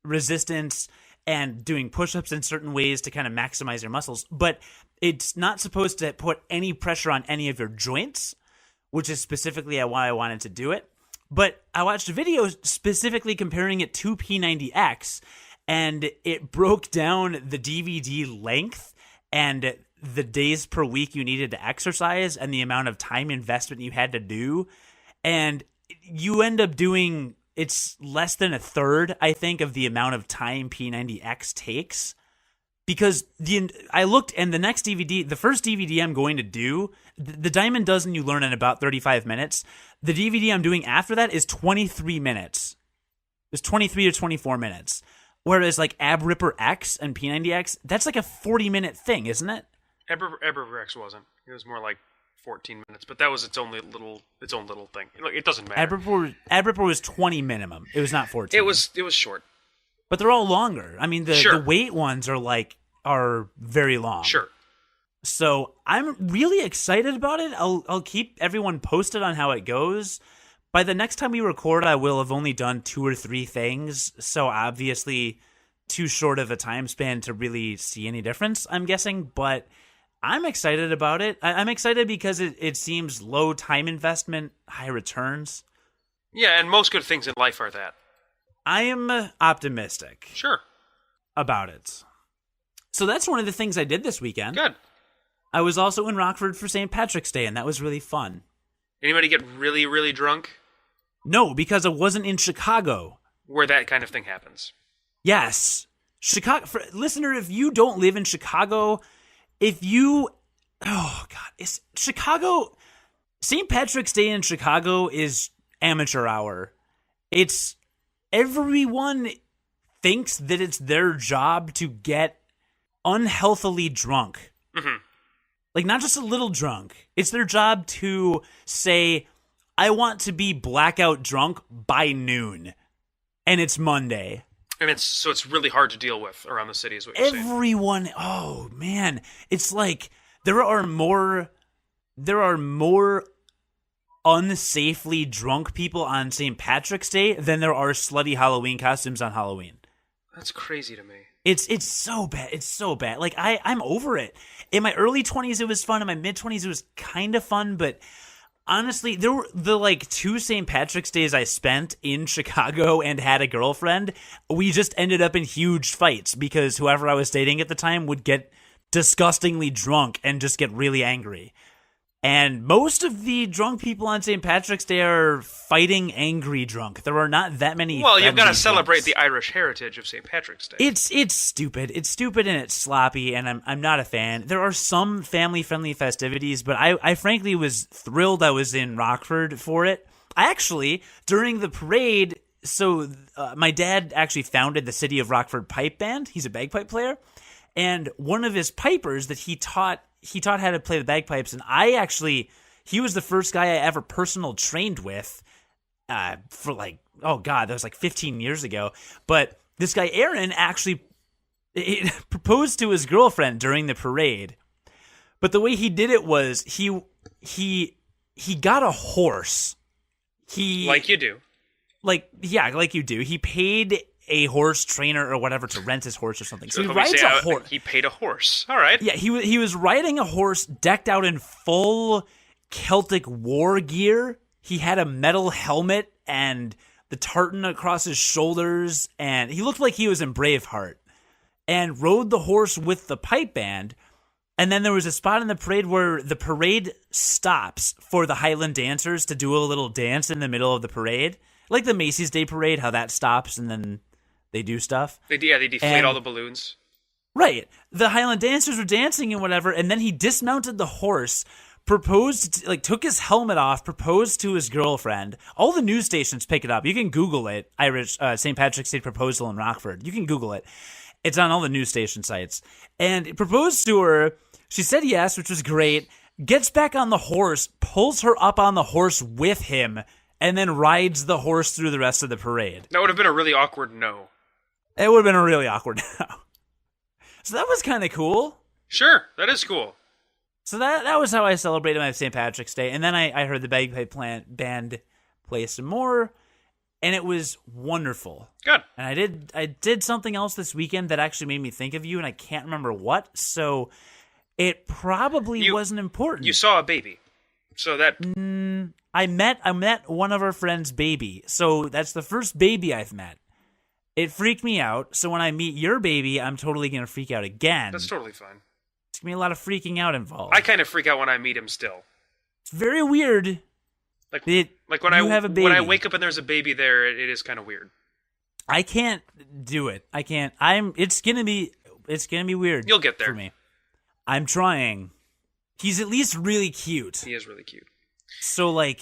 A: resistance, and doing push-ups in certain ways to kind of maximize your muscles. But it's not supposed to put any pressure on any of your joints, which is specifically why I wanted to do it. But I watched a video specifically comparing it to P90X, and it broke down the DVD length and the days per week you needed to exercise and the amount of time investment you had to do. And you end up doing, it's less than a third, I think, of the amount of time P90X takes. Because I looked, and the next DVD, the first DVD I'm going to do, the Diamond Dozen you learn in about 35 minutes. The DVD I'm doing after that is 23 minutes. It's 23 or 24 minutes. Whereas Ab Ripper X and P90X, that's like a 40-minute thing, isn't it?
B: Ab Ripper X wasn't. It was more like 14 minutes, but that was its own little thing. Look, it doesn't matter.
A: Ab Ripper was 20 minimum. It was not 14.
B: It was short.
A: But they're all longer. I mean, the weight ones are very long.
B: Sure.
A: So I'm really excited about it. I'll keep everyone posted on how it goes. By the next time we record, I will have only done 2 or 3 things, so obviously too short of a time span to really see any difference, I'm guessing, but I'm excited about it. I'm excited because it seems low time investment, high returns.
B: Yeah, and most good things in life are that.
A: I am optimistic.
B: Sure.
A: About it. So that's one of the things I did this weekend.
B: Good.
A: I was also in Rockford for St. Patrick's Day, and that was really fun.
B: Anybody get really, really drunk?
A: No, because I wasn't in Chicago.
B: Where that kind of thing happens.
A: Yes. Listener, if you don't live in Chicago, Chicago, St. Patrick's Day in Chicago is amateur hour. Everyone thinks that it's their job to get unhealthily drunk. Mm-hmm. Not just a little drunk. It's their job to say, I want to be blackout drunk by noon. and it's Monday.
B: And it's really hard to deal with around the city, is what you're saying.
A: Everyone, oh man, it's like there are more unsafely drunk people on St. Patrick's Day than there are slutty Halloween costumes on Halloween.
B: That's crazy to me.
A: It's so bad. It's so bad. Like I'm over it. In my early 20s, it was fun. In my mid 20s, it was kind of fun. But honestly, there were the like 2 St. Patrick's Days I spent in Chicago and had a girlfriend. We just ended up in huge fights because whoever I was dating at the time would get disgustingly drunk and just get really angry. And most of the drunk people on St. Patrick's Day are fighting angry drunk. There are not that many.
B: Well, you've got to celebrate
A: drunks.
B: the Irish heritage of St. Patrick's Day.
A: It's stupid. It's stupid and it's sloppy, and I'm not a fan. There are some family-friendly festivities, but I frankly was thrilled I was in Rockford for it. I actually, during the parade, so my dad actually founded the City of Rockford Pipe Band. He's a bagpipe player. And one of his pipers that he taught how to play the bagpipes, and he was the first guy I ever personal trained with for like, oh God, that was like 15 years ago. But this guy, Aaron, actually proposed to his girlfriend during the parade. But the way he did it was he got a horse.
B: Like you do.
A: Like you do. He paid a horse trainer or whatever to rent his horse or something. So he
B: we
A: rides
B: say,
A: a horse.
B: He paid a horse. All right.
A: Yeah, he was riding a horse decked out in full Celtic war gear. He had a metal helmet and the tartan across his shoulders, and he looked like he was in Braveheart. And rode the horse with the pipe band. And then there was a spot in the parade where the parade stops for the Highland dancers to do a little dance in the middle of the parade. Like the Macy's Day Parade, how that stops and then they do stuff.
B: They deflate all the balloons.
A: Right. The Highland dancers were dancing and whatever, and then he dismounted the horse, took his helmet off, proposed to his girlfriend. All the news stations pick it up. You can Google it, Irish St. Patrick's Day proposal in Rockford. You can Google it. It's on all the news station sites. And he proposed to her. She said yes, which was great. Gets back on the horse, pulls her up on the horse with him, and then rides the horse through the rest of the parade.
B: That would have been a really awkward no.
A: It would have been a really awkward no. So that was kind of cool.
B: Sure, that is cool.
A: So that was how I celebrated my St. Patrick's Day. And then I heard the bagpipe band play some more, and it was wonderful.
B: Good.
A: And I did something else this weekend that actually made me think of you, and I can't remember what, so it probably wasn't important.
B: You saw a baby. So that...
A: I met one of our friends' baby. So that's the first baby I've met. It freaked me out. So when I meet your baby, I'm totally going to freak out again.
B: That's totally fine.
A: It's going to be a lot of freaking out involved.
B: I kind of freak out when I meet him still.
A: It's very weird.
B: Like when
A: have a baby.
B: When I wake up and there's a baby there, it is kind of weird.
A: I can't do it. I can't. It's going to be weird.
B: You'll get there.
A: For me. I'm trying. He's at least really cute.
B: He is really cute.
A: So, I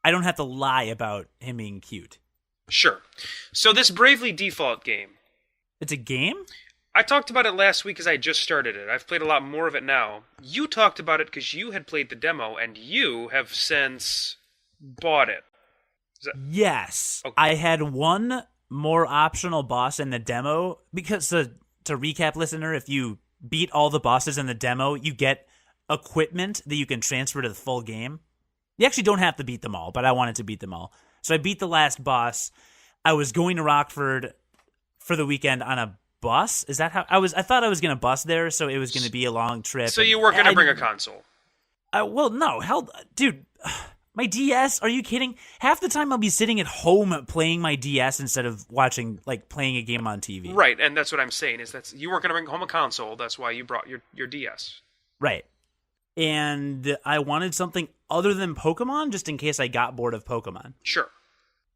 A: don't have to lie about him being cute.
B: Sure. So this Bravely Default game.
A: It's a game?
B: I talked about it last week because I just started it. I've played a lot more of it now. You talked about it because you had played the demo, and you have since bought it.
A: Yes.
B: Okay.
A: I had one more optional boss in the demo, because to recap, listener, if you beat all the bosses in the demo, you get equipment that you can transfer to the full game. You actually don't have to beat them all, but I wanted to beat them all. So I beat the last boss. I was going to Rockford for the weekend on a bus. Is that how I thought I was going to bus there, so it was going to be a long trip.
B: So you weren't going to bring a console?
A: Well, no. Hell, dude, my DS? Are you kidding? Half the time I'll be sitting at home playing my DS instead of playing a game on TV.
B: Right, and that's what I'm saying, is that you weren't going to bring home a console. That's why you brought your DS.
A: Right. And I wanted something other than Pokemon, just in case I got bored of Pokemon.
B: Sure.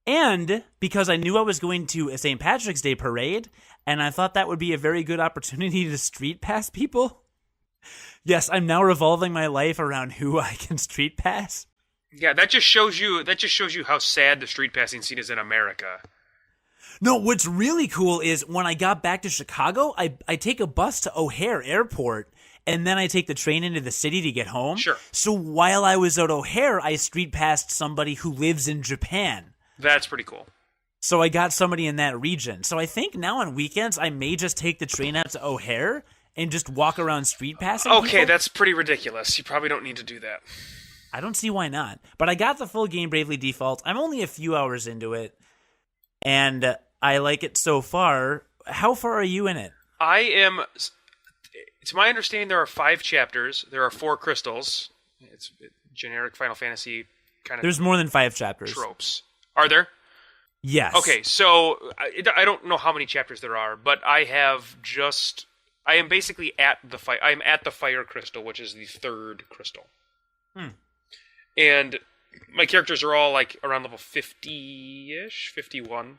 A: And because I knew I was going to a St. Patrick's Day parade, and I thought that would be a very good opportunity to street pass people. Yes, I'm now revolving my life around who I can street pass.
B: Yeah, that just shows you how sad the street passing scene is in America.
A: No, what's really cool is when I got back to Chicago, I take a bus to O'Hare Airport, and then I take the train into the city to get home.
B: Sure.
A: So while I was at O'Hare, I street passed somebody who lives in Japan.
B: That's pretty cool.
A: So I got somebody in that region. So I think now on weekends, I may just take the train out to O'Hare and just walk around street passing
B: Okay,
A: people.
B: that's pretty ridiculous. You probably don't need to do that.
A: I don't see why not. But I got the full game Bravely Default. I'm only a few hours into it, and I like it so far. How far are you in it?
B: I am... To my understanding, there are 5 chapters. There are 4 crystals. It's generic Final Fantasy kind of...
A: There's more than 5 chapters.
B: Tropes. Are there?
A: Yes.
B: Okay, so I don't know how many chapters there are, but I am basically at the fire. I am at the fire crystal, which is the 3rd crystal. And my characters are all like around level 50-ish, 51.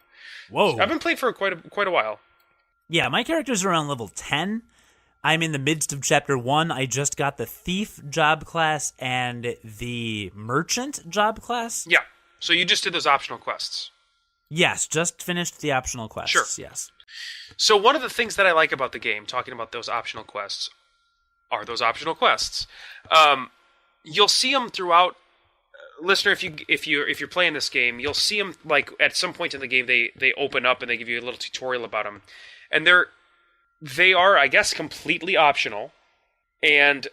A: Whoa.
B: I've been playing for quite a while.
A: Yeah, my character's around level 10. I'm in the midst of chapter 1. I just got the thief job class and the merchant job class.
B: Yeah. So you just did those optional quests.
A: Yes, just finished the optional quests.
B: Sure.
A: Yes.
B: So one of the things that I like about the game, talking about those optional quests, are those optional quests. You'll see them throughout. Listener, if you're playing this game, you'll see them like at some point in the game they open up and they give you a little tutorial about them, and they are, I guess, completely optional, and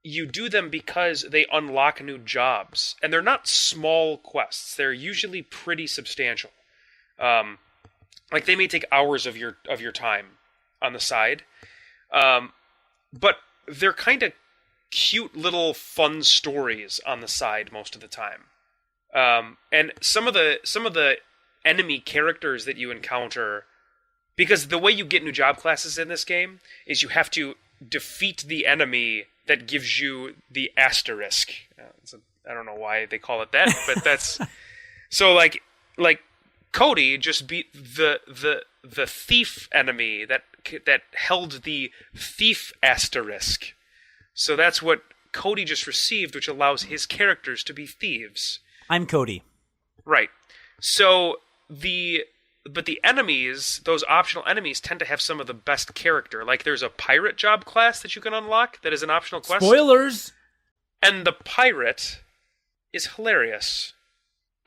B: you do them because they unlock new jobs, and they're not small quests. They're usually pretty substantial. Like they may take hours of your time on the side, but they're kind of cute little fun stories on the side most of the time. And some of the enemy characters that you encounter, because the way you get new job classes in this game is you have to defeat the enemy that gives you the asterisk. I don't know why they call it that, but that's so like Cody just beat the thief enemy that held the thief asterisk. So that's what Cody just received, which allows his characters to be thieves.
A: I'm Cody.
B: Right. So but the enemies, those optional enemies, tend to have some of the best character. Like there's a pirate job class that you can unlock that is an optional quest.
A: Spoilers!
B: And the pirate is hilarious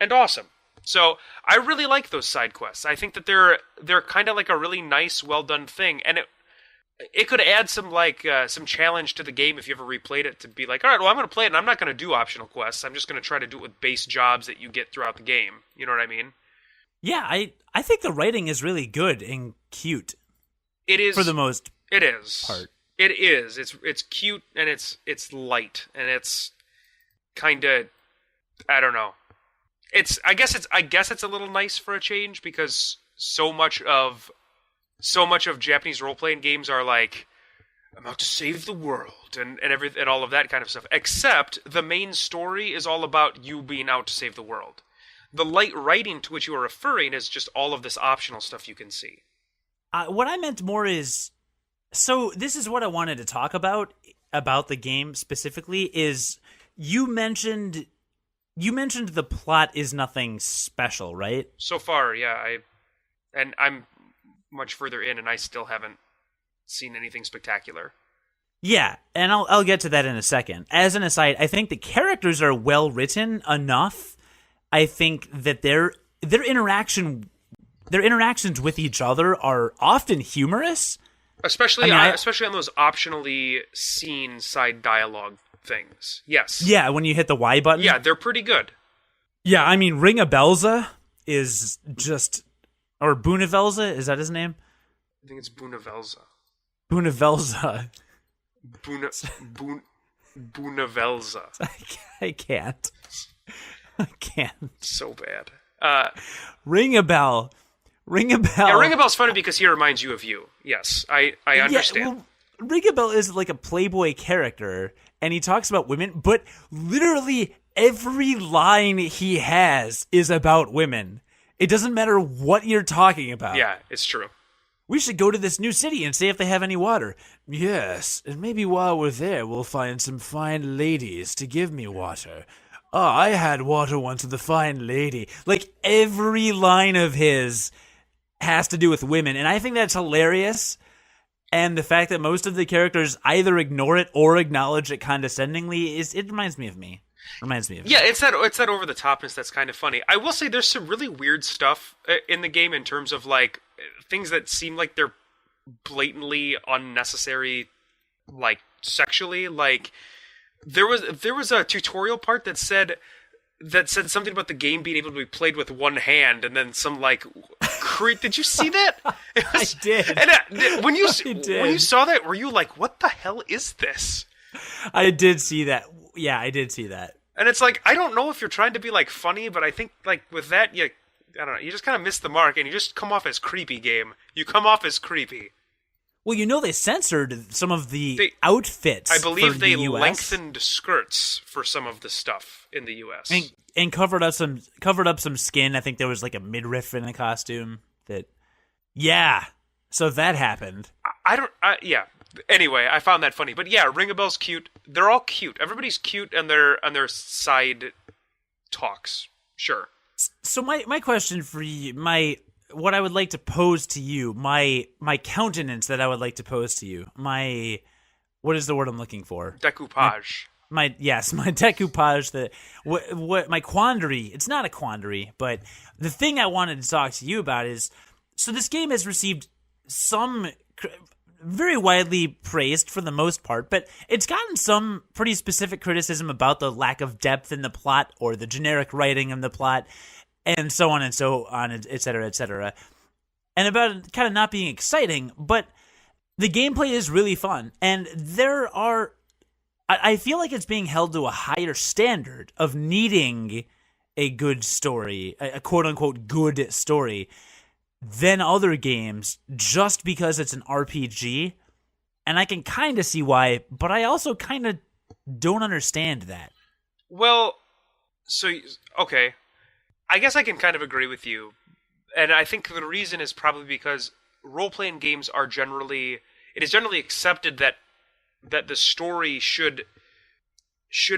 B: and awesome. So I really like those side quests. I think that they're kind of like a really nice, well done thing, and it could add some some challenge to the game if you ever replayed it to be like, all right, well I'm going to play it and I'm not going to do optional quests. I'm just going to try to do it with base jobs that you get throughout the game. You know what I mean?
A: Yeah, I think the writing is really good and cute.
B: It is
A: for the most.
B: It is
A: part.
B: It is. It's cute and it's light and it's kind of, I don't know. I guess it's a little nice for a change because so much of Japanese role playing games are like, I'm out to save the world and all of that kind of stuff. Except the main story is all about you being out to save the world. The light writing to which you are referring is just all of this optional stuff you can see.
A: What I meant more is, so this is what I wanted to talk about the game specifically, is you mentioned the plot is nothing special, right?
B: So far, yeah. I'm much further in, and I still haven't seen anything spectacular.
A: Yeah, and I'll get to that in a second. As an aside, I think the characters are well written enough. I think that their interactions with each other are often humorous,
B: especially on those optionally seen side dialogue things. Yes.
A: Yeah, when you hit the Y button.
B: Yeah, they're pretty good.
A: Yeah, I mean, Ringabelza is just, or Bunavelza, is that his name?
B: I think it's Bunavelza.
A: Bunavelza.
B: Bunavelza.
A: I can't.
B: So bad.
A: Ring-a-bell.
B: Yeah, Ring-a-bell's funny because he reminds you of you. Yes, I understand.
A: Yeah, well, Ring-a-bell is like a Playboy character, and he talks about women, but literally every line he has is about women. It doesn't matter what you're talking about.
B: Yeah, it's true.
A: We should go to this new city and see if they have any water. Yes, and maybe while we're there, we'll find some fine ladies to give me water. I had water once with a fine lady. Like, every line of his has to do with women, and I think that's hilarious. And the fact that most of the characters either ignore it or acknowledge it condescendingly, it reminds me of me. Reminds me of
B: Yeah, it's that over the topness that's kind of funny. I will say there's some really weird stuff in the game in terms of like things that seem like they're blatantly unnecessary, like sexually. Like there was a tutorial part that said something about the game being able to be played with one hand, and then some like did you see that?
A: I did.
B: And when you saw that, were you like, what the hell is this?
A: I did see that. Yeah, I did see that.
B: And it's like, I don't know if you're trying to be like funny, but I think like with that, I don't know, you just kind of miss the mark, and you just come off as creepy. Game, you come off as creepy.
A: Well, they censored some of the outfits.
B: I believe
A: for
B: they
A: the US.
B: lengthened skirts for some of the stuff in the U.S.
A: And covered up some skin. I think there was like a midriff in the costume. Yeah. So that happened.
B: Yeah. Anyway, I found that funny. But yeah, Ring a Bell's cute. They're all cute. Everybody's cute on their side talks. Sure.
A: So my question for you, what I would like to pose to you, my countenance that I would like to pose to you, what is the word I'm looking for?
B: Decoupage.
A: My decoupage. What my quandary? It's not a quandary, but the thing I wanted to talk to you about is, so this game has received some very widely praised for the most part, but it's gotten some pretty specific criticism about the lack of depth in the plot or the generic writing in the plot, and so on, et cetera, and about it kind of not being exciting. But the gameplay is really fun, and I feel like it's being held to a higher standard of needing a good story, a quote-unquote good story, than other games, just because it's an RPG. And I can kind of see why, but I also kind of don't understand that.
B: Well, okay. I guess I can kind of agree with you. And I think the reason is probably because role-playing games are generally accepted that the story should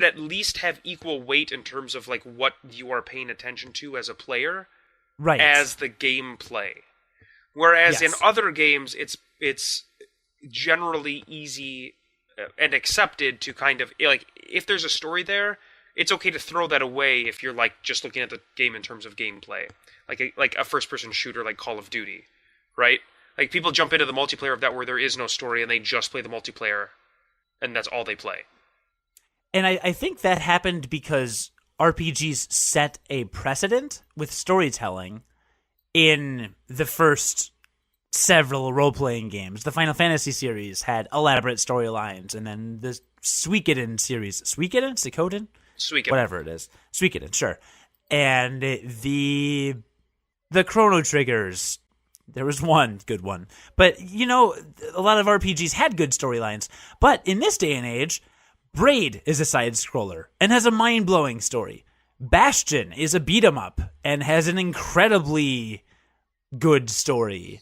B: at least have equal weight in terms of like what you are paying attention to as a player,
A: right,
B: as the gameplay. Whereas
A: yes,
B: in other games, it's generally easy and accepted to kind of like, if there's a story there, it's okay to throw that away if you're like just looking at the game in terms of gameplay, like a first-person shooter like Call of Duty, right? Like people jump into the multiplayer of that where there is no story and they just play the multiplayer, and that's all they play.
A: And I think that happened because RPGs set a precedent with storytelling in the first several role-playing games. The Final Fantasy series had elaborate storylines, and then the Suikoden series... Suikoden? Whatever it is. Suikoden, sure. And the Chrono Triggers... There was one good one. But, a lot of RPGs had good storylines. But in this day and age, Braid is a side-scroller and has a mind-blowing story. Bastion is a beat-em-up and has an incredibly good story.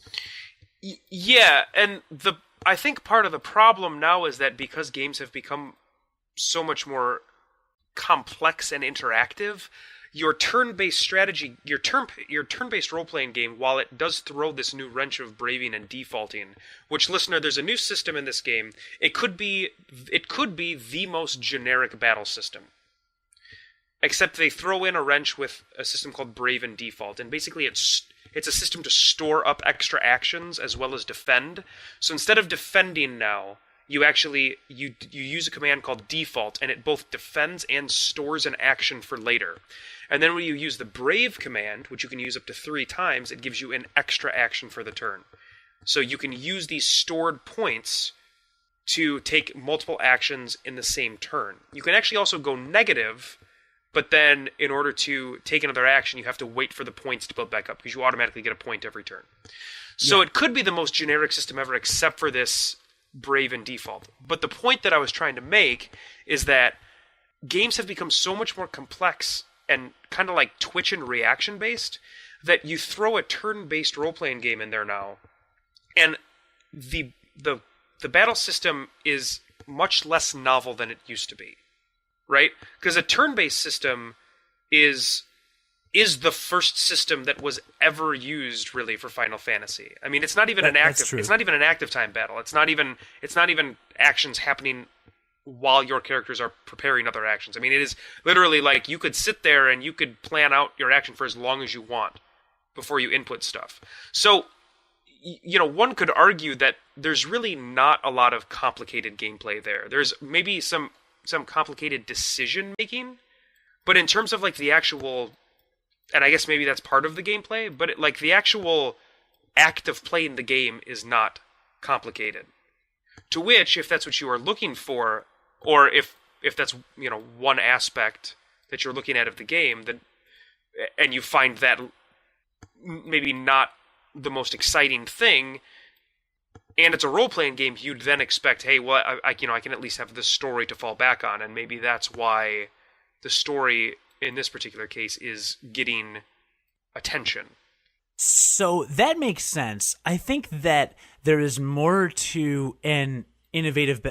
B: Yeah, and I think part of the problem now is that because games have become so much more complex and interactive, your turn-based strategy, your turn-based role-playing game, while it does throw this new wrench of braving and defaulting, which, listener, there's a new system in this game. It could be the most generic battle system, except they throw in a wrench with a system called Brave and Default, and basically it's a system to store up extra actions as well as defend. So instead of defending now, you actually you use a command called Default, and it both defends and stores an action for later. And then when you use the Brave command, which you can use up to 3 times, it gives you an extra action for the turn. So you can use these stored points to take multiple actions in the same turn. You can actually also go negative, but then in order to take another action, you have to wait for the points to build back up, because you automatically get a point every turn. So It could be the most generic system ever, except for this Brave and Default. But the point that I was trying to make is that games have become so much more complex and kind of like twitch and reaction based that you throw a turn-based role-playing game in there now, and the battle system is much less novel than it used to be, right? Because a turn-based system is the first system that was ever used really for Final Fantasy. I mean, it's not even an active time battle. It's not even actions happening while your characters are preparing other actions. I mean, it is literally like you could sit there and you could plan out your action for as long as you want before you input stuff. So, one could argue that there's really not a lot of complicated gameplay there. There's maybe some complicated decision making, but in terms of like the actual, and I guess maybe that's part of the gameplay, but like the actual act of playing the game is not complicated. To which, if that's what you are looking for, or if that's one aspect that you're looking at of the game, then and you find that maybe not the most exciting thing, and it's a role-playing game, you'd then expect, hey, well, I can at least have this story to fall back on, and maybe that's why the story in this particular case is getting attention.
A: So that makes sense. I think that there is more to an innovative,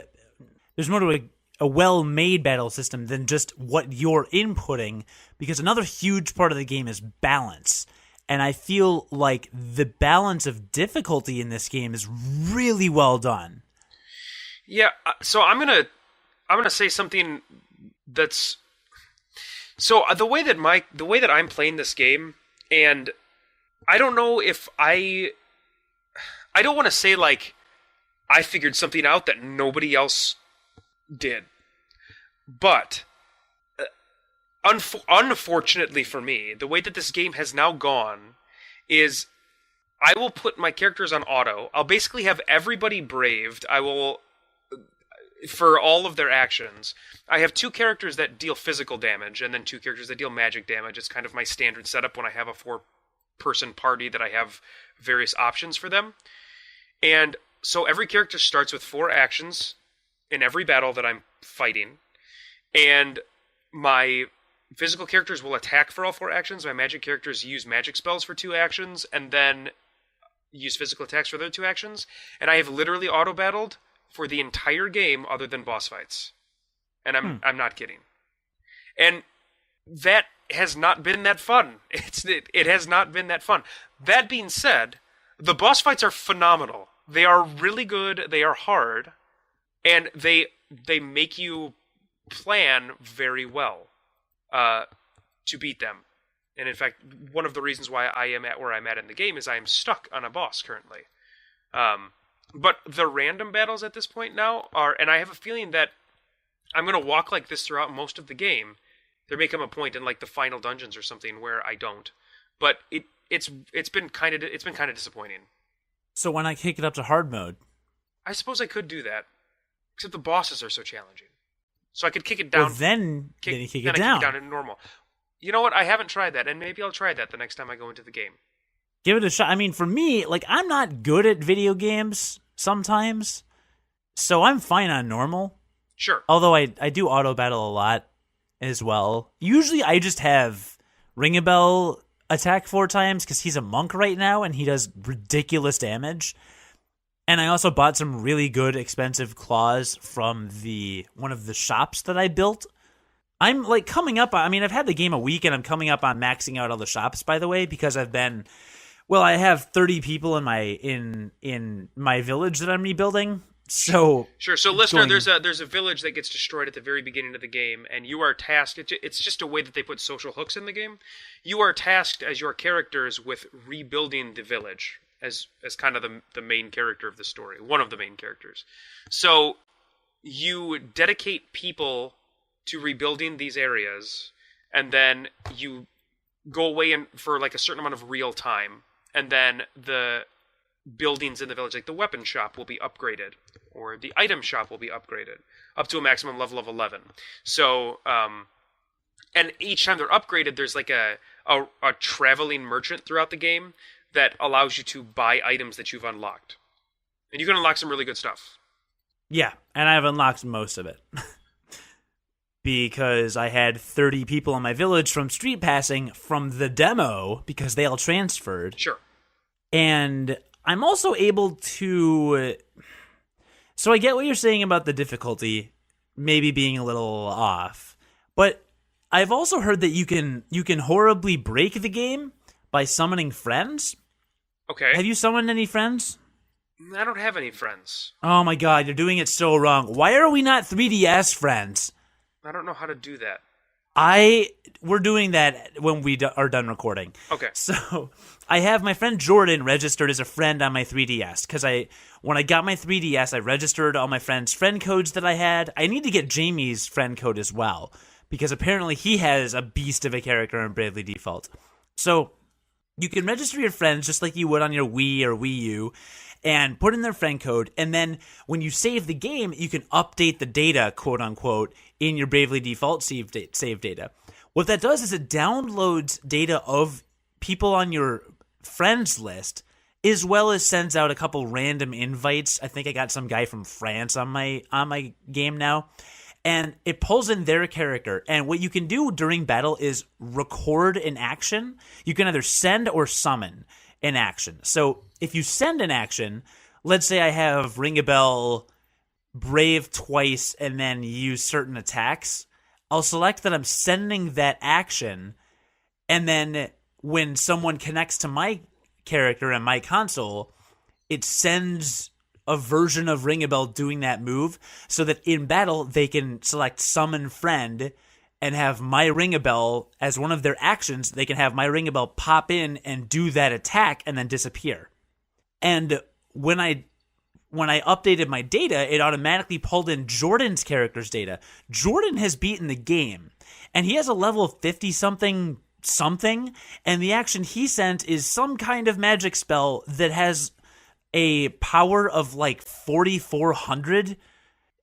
A: there's more to a well-made battle system than just what you're inputting, because another huge part of the game is balance. And I feel like the balance of difficulty in this game is really well done.
B: Yeah, so I'm gonna say something that's so the way that I'm playing this game, and I don't know if I don't want to say like I figured something out that nobody else did, but unfortunately for me, the way that this game has now gone is I will put my characters on auto. I'll basically have everybody braved. I will, for all of their actions, I have 2 characters that deal physical damage and then 2 characters that deal magic damage. It's kind of my standard setup when I have a 4-person party that I have various options for them. And so every character starts with 4 actions in every battle that I'm fighting. And my physical characters will attack for all 4 actions. My magic characters use magic spells for 2 actions, and then use physical attacks for the other 2 actions. And I have literally auto-battled for the entire game other than boss fights. And I'm not kidding. And that has not been that fun. It has not been that fun. That being said, the boss fights are phenomenal. They are really good, they are hard, and they make you plan very well to beat them. And in fact, one of the reasons why I am at where I'm at in the game is I am stuck on a boss currently. But the random battles at this point now are, and I have a feeling that I'm going to walk like this throughout most of the game. There may come a point in like the final dungeons or something where I don't. But it's been kind of disappointing.
A: So when I kick it up to hard mode,
B: I suppose I could do that, except the bosses are so challenging. So I could kick it down.
A: Well, then you kick it down.
B: I kick it down in normal. You know what? I haven't tried that, and maybe I'll try that the next time I go into the game.
A: Give it a shot. I mean, for me, like, I'm not good at video games sometimes, so I'm fine on normal.
B: Sure.
A: Although I do auto battle a lot as well. Usually I just have Ring a Bell attack 4 times because he's a monk right now and he does ridiculous damage. And I also bought some really good expensive claws from one of the shops that I built. I'm like coming up on, I mean, I've had the game a week and I'm coming up on maxing out all the shops, by the way, because I have 30 people in my village that I'm rebuilding. So
B: sure. So listener, there's a village that gets destroyed at the very beginning of the game, and you are tasked. It's just a way that they put social hooks in the game. You are tasked as your characters with rebuilding the village as kind of the main character of the story, one of the main characters. So you dedicate people to rebuilding these areas, and then you go away for like a certain amount of real time, and then the buildings in the village, like the weapon shop, will be upgraded, or the item shop will be upgraded up to a maximum level of 11. So, and each time they're upgraded, there's like a traveling merchant throughout the game that allows you to buy items that you've unlocked, and you can unlock some really good stuff.
A: Yeah, and I've unlocked most of it. Because I had 30 people in my village from street passing from the demo because they all transferred.
B: Sure.
A: And I'm also able to... So I get what you're saying about the difficulty maybe being a little off. But I've also heard that you can horribly break the game by summoning friends.
B: Okay.
A: Have you summoned any friends?
B: I don't have any friends.
A: Oh my god, you're doing it so wrong. Why are we not 3DS friends?
B: I don't know how to do that.
A: We're doing that when we are done recording.
B: Okay.
A: So I have my friend Jordan registered as a friend on my 3DS because when I got my 3DS, I registered all my friends' friend codes that I had. I need to get Jamie's friend code as well because apparently he has a beast of a character in Bravely Default. So you can register your friends just like you would on your Wii or Wii U and put in their friend code. And then when you save the game, you can update the data, quote unquote, in your Bravely Default save data. What that does is it downloads data of people on your friends list, as well as sends out a couple random invites. I think I got some guy from France on my game now. And it pulls in their character. And what you can do during battle is record an action. You can either send or summon an action. So if you send an action, let's say I have Ring a Bell, Brave twice, and then use certain attacks, I'll select that I'm sending that action, and then when someone connects to my character and my console, it sends a version of Ring a Bell doing that move so that in battle they can select Summon Friend and have my Ring a Bell as one of their actions. They can have my Ring a Bell pop in and do that attack and then disappear. And when I updated my data, it automatically pulled in Jordan's character's data. Jordan has beaten the game, and he has a level of 50-something, and the action he sent is some kind of magic spell that has a power of like 4,400,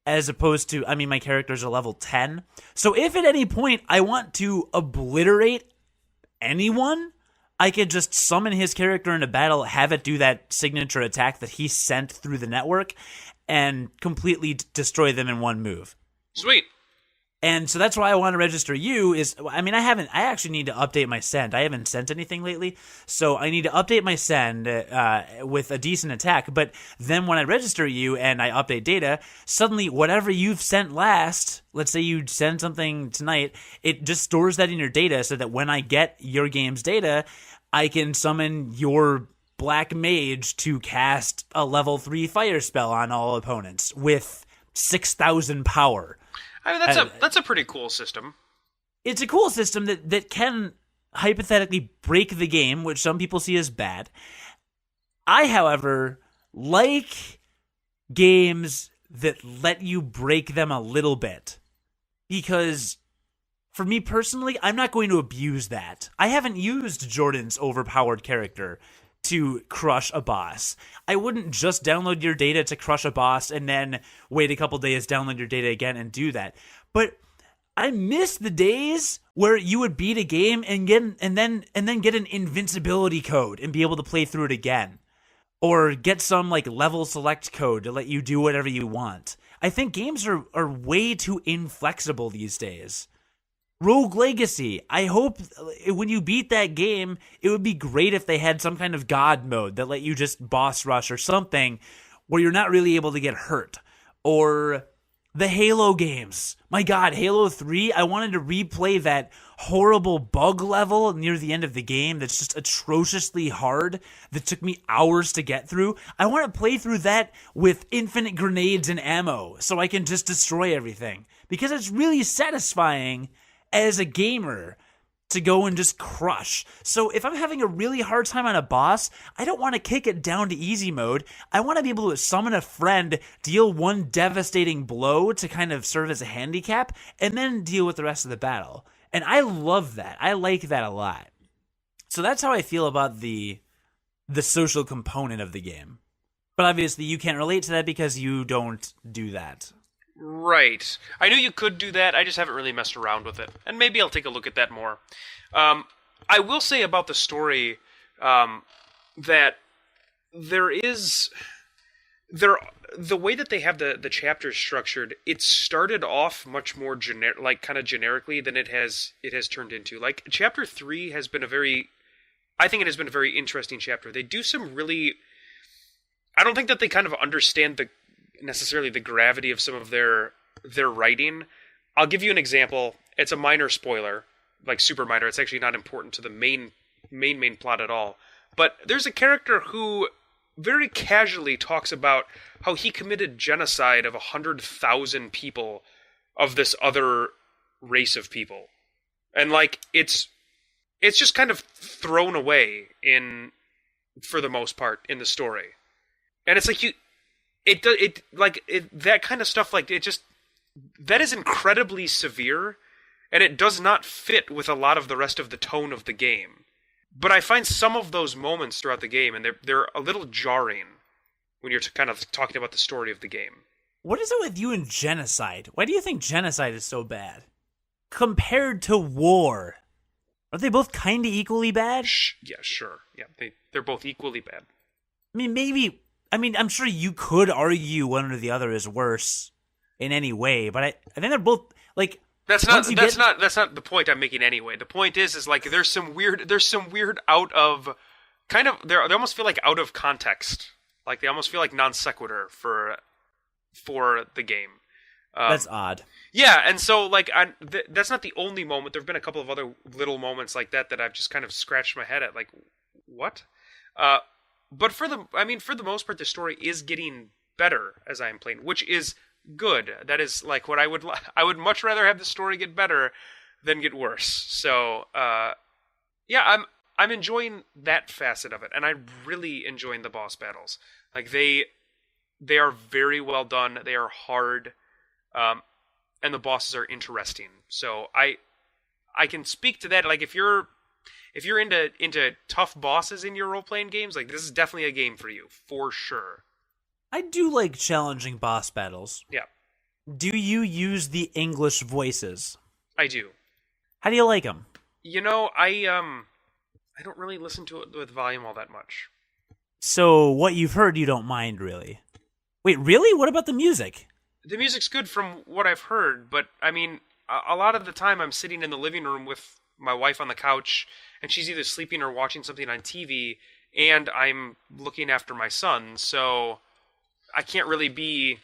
A: as opposed to, my characters are level 10. So if at any point I want to obliterate anyone, I could just summon his character into battle, have it do that signature attack that he sent through the network, and completely destroy them in one move.
B: Sweet.
A: And so that's why I want to register you I actually need to update my send. I haven't sent anything lately, so I need to update my send with a decent attack. But then when I register you and I update data, suddenly whatever you've sent last, let's say you send something tonight, it just stores that in your data so that when I get your game's data, I can summon your Black Mage to cast a level 3 fire spell on all opponents with 6,000 power.
B: That's a pretty cool system.
A: It's a cool system that can hypothetically break the game, which some people see as bad. I, however, like games that let you break them a little bit. Because for me personally, I'm not going to abuse that. I haven't used Jordan's overpowered character to crush a boss. I wouldn't just download your data to crush a boss and then wait a couple days, download your data again and do that. But I miss the days where you would beat a game and then get an invincibility code and be able to play through it again. Or get some like level select code to let you do whatever you want. I think games are way too inflexible these days. Rogue Legacy. I hope when you beat that game, it would be great if they had some kind of God mode that let you just boss rush or something where you're not really able to get hurt. Or the Halo games. My God, Halo 3, I wanted to replay that horrible bug level near the end of the game that's just atrociously hard that took me hours to get through. I want to play through that with infinite grenades and ammo so I can just destroy everything. Because it's really satisfying as a gamer to go and just crush. So if I'm having a really hard time on a boss, I don't want to kick it down to easy mode. I want to be able to summon a friend, deal one devastating blow to kind of serve as a handicap, and then deal with the rest of the battle. And I love that. I like that a lot. So that's how I feel about the social component of the game. But obviously you can't relate to that because you don't do that.
B: Right. I knew you could do that, I just haven't really messed around with it. And maybe I'll take a look at that more. I will say about the story that the way that they have the chapters structured, it started off much more generically than it has turned into. Like chapter 3 has been I think it has been a very interesting chapter. They do some really, I don't think that they kind of understand necessarily the gravity of some of their writing. I'll give you an example. It's a minor spoiler, like super minor. It's actually not important to the main plot at all. But there's a character who very casually talks about how he committed genocide of 100,000 people of this other race of people. And like it's just kind of thrown away for the most part in the story. And it's like that kind of stuff, like that is incredibly severe, and it does not fit with a lot of the rest of the tone of the game. But I find some of those moments throughout the game, and they're a little jarring when you're kind of talking about the story of the game.
A: What is it with you and genocide? Why do you think genocide is so bad? Compared to war. Aren't they both kind of equally bad?
B: Yeah, sure. Yeah, they're both equally bad.
A: I mean, I'm sure you could argue one or the other is worse in any way, but I think they're both, like... That's not
B: the point I'm making anyway. The point is like there's some weird out of kind of they almost feel like out of context. Like they almost feel like non sequitur for the game.
A: That's odd.
B: Yeah, and so like that's not the only moment. There've been a couple of other little moments like that I've just kind of scratched my head at, like what? But for the most part, the story is getting better as I'm playing, which is good. That is like what I would much rather have the story get better than get worse. So yeah, I'm enjoying that facet of it, and I'm really enjoying the boss battles. Like they are very well done. They are hard, and the bosses are interesting. So I can speak to that. Like if you're into tough bosses in your role playing games, like this is definitely a game for you for sure.
A: I do like challenging boss battles.
B: Yeah.
A: Do you use the English voices?
B: I do.
A: How do you like them?
B: You know, I don't really listen to it with volume all that much.
A: So what you've heard you don't mind, really? Wait, really? What about the music?
B: The music's good from what I've heard, but I mean, a lot of the time I'm sitting in the living room with my wife on the couch, and she's either sleeping or watching something on TV, and I'm looking after my son, so I can't really be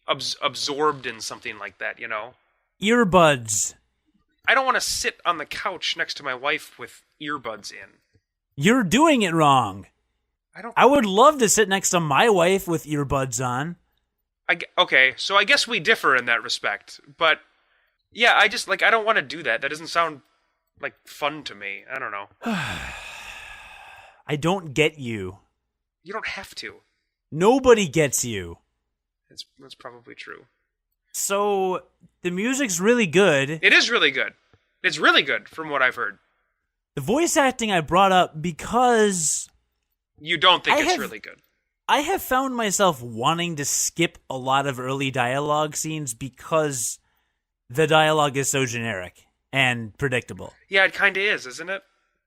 B: absorbed in something like that, you know?
A: Earbuds.
B: I don't want to sit on the couch next to my wife with earbuds in.
A: You're doing it wrong. I would love to sit next to my wife with earbuds on.
B: Okay, so I guess we differ in that respect. But, yeah, I don't want to do that. That doesn't sound, like, fun to me. I don't know.
A: I don't get you.
B: You don't have to.
A: Nobody gets you.
B: That's probably true.
A: So, the music's really good.
B: It is really good. It's really good, from what I've heard.
A: The voice acting I brought up because...
B: You don't think it's really good.
A: I have found myself wanting to skip a lot of early dialogue scenes because the dialogue is so generic and predictable.
B: Yeah, it kind of is, isn't it?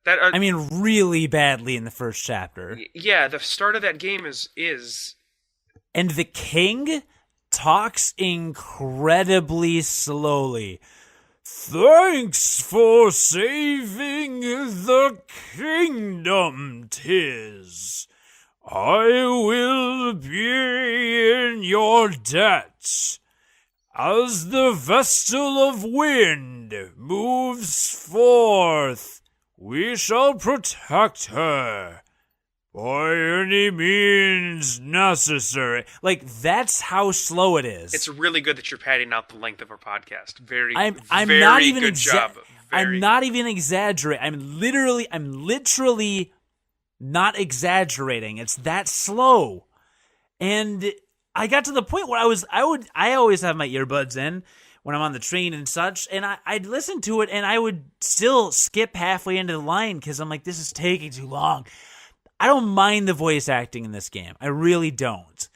A: I mean, really badly in the first chapter.
B: Yeah, the start of that game is...
A: And the king talks incredibly slowly. Thanks for saving the kingdom, 'tis. I will be in your debt. As the vessel of wind moves forth, we shall protect her by any means necessary. Like, that's how slow it is.
B: It's really good that you're padding out the length of our podcast.
A: I'm
B: very
A: not even
B: good job.
A: I'm not even exaggerating. I'm literally not exaggerating. It's that slow. And I got to the point where I always have my earbuds in when I'm on the train and such, and I'd listen to it, and I would still skip halfway into the line because I'm like, this is taking too long. I don't mind the voice acting in this game. I really don't.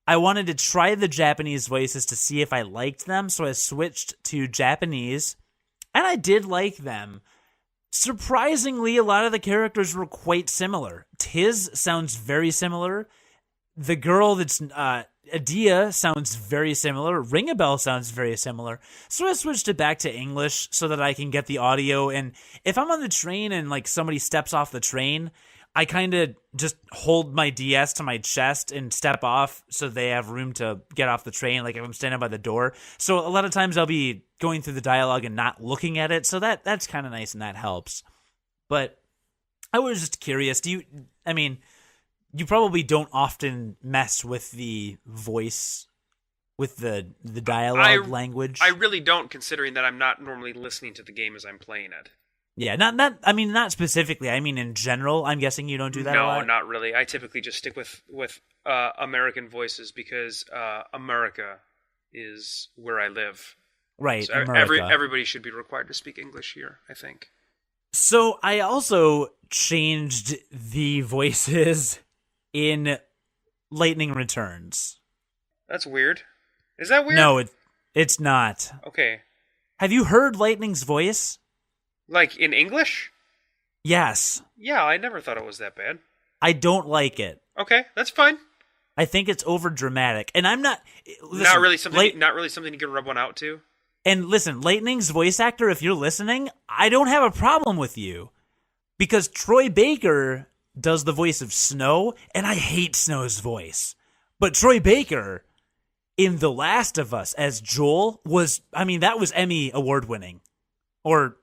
A: I wanted to try the Japanese voices to see if I liked them, so I switched to Japanese, and I did like them. Surprisingly, a lot of the characters were quite similar. Tiz sounds very similar. The girl that's Adia sounds very similar. Ring-a-Bell sounds very similar. So I switched it back to English so that I can get the audio. And if I'm on the train and like somebody steps off the train, I kind of just hold my DS to my chest and step off so they have room to get off the train, like if I'm standing by the door. So a lot of times I'll be going through the dialogue and not looking at it, so that's kind of nice and that helps. But I was just curious, you probably don't often mess with the voice, with the dialogue language.
B: I really don't, considering that I'm not normally listening to the game as I'm playing it.
A: Yeah, not specifically. I mean, in general, I'm guessing you don't do that a lot?
B: No, not really. I typically just stick with American voices because America is where I live.
A: Right,
B: So
A: America.
B: everybody should be required to speak English here, I think.
A: So I also changed the voices in Lightning Returns.
B: That's weird. Is that weird?
A: No, it's not.
B: Okay.
A: Have you heard Lightning's voice?
B: Like in English?
A: Yes.
B: Yeah, I never thought it was that bad.
A: I don't like it.
B: Okay, that's fine.
A: I think it's over dramatic, and I'm not. Listen,
B: not really something you can rub one out to.
A: And listen, Lightning's voice actor, if you're listening, I don't have a problem with you. Because Troy Baker does the voice of Snow, and I hate Snow's voice. But Troy Baker in The Last of Us as Joel that was Emmy award winning. Or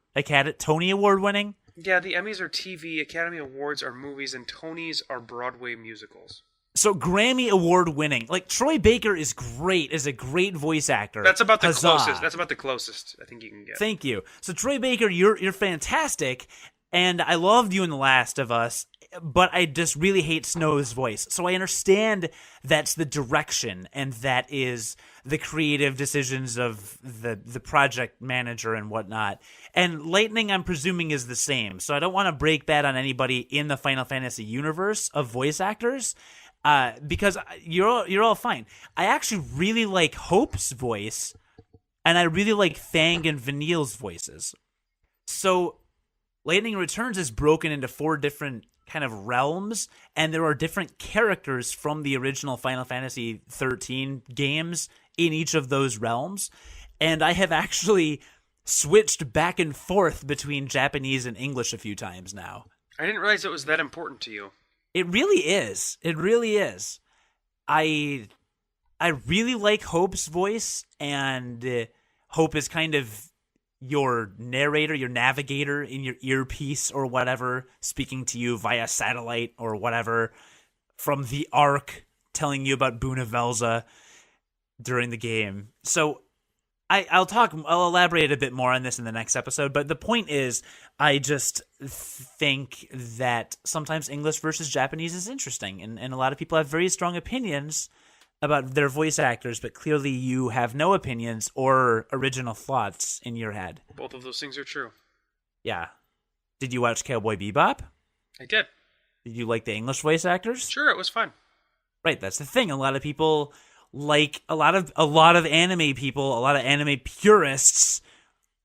A: Tony award winning.
B: Yeah, the Emmys are TV, Academy Awards are movies, and Tonys are Broadway musicals.
A: So Grammy award winning. Like, Troy Baker is great, is a great voice actor.
B: That's about the
A: Huzzah.
B: closest. That's about the closest I think you can get.
A: Thank you. So Troy Baker, you're fantastic, and I loved you in The Last of Us, but I just really hate Snow's voice. So I understand that's the direction, and that is the creative decisions of the project manager and whatnot. And Lightning, I'm presuming, is the same. So I don't want to break bad on anybody in the Final Fantasy universe of voice actors. Because you're all fine. I actually really like Hope's voice, and I really like Fang and Vanille's voices. So Lightning Returns is broken into 4 different kind of realms, and there are different characters from the original Final Fantasy 13 games in each of those realms. And I have actually switched back and forth between Japanese and English a few times now.
B: I didn't realize it was that important to you.
A: It really is. It really is. I really like Hope's voice, and Hope is kind of your narrator, your navigator in your earpiece or whatever, speaking to you via satellite or whatever from the Ark, telling you about Boona Velza during the game. So I'll elaborate a bit more on this in the next episode, but the point is, I just think that sometimes English versus Japanese is interesting, and a lot of people have very strong opinions about their voice actors, but clearly you have no opinions or original thoughts in your head.
B: Both of those things are true.
A: Yeah. Did you watch Cowboy Bebop?
B: I did.
A: Did you like the English voice actors?
B: Sure, it was fun.
A: Right, that's the thing. A lot of people, like a lot of anime people, a lot of anime purists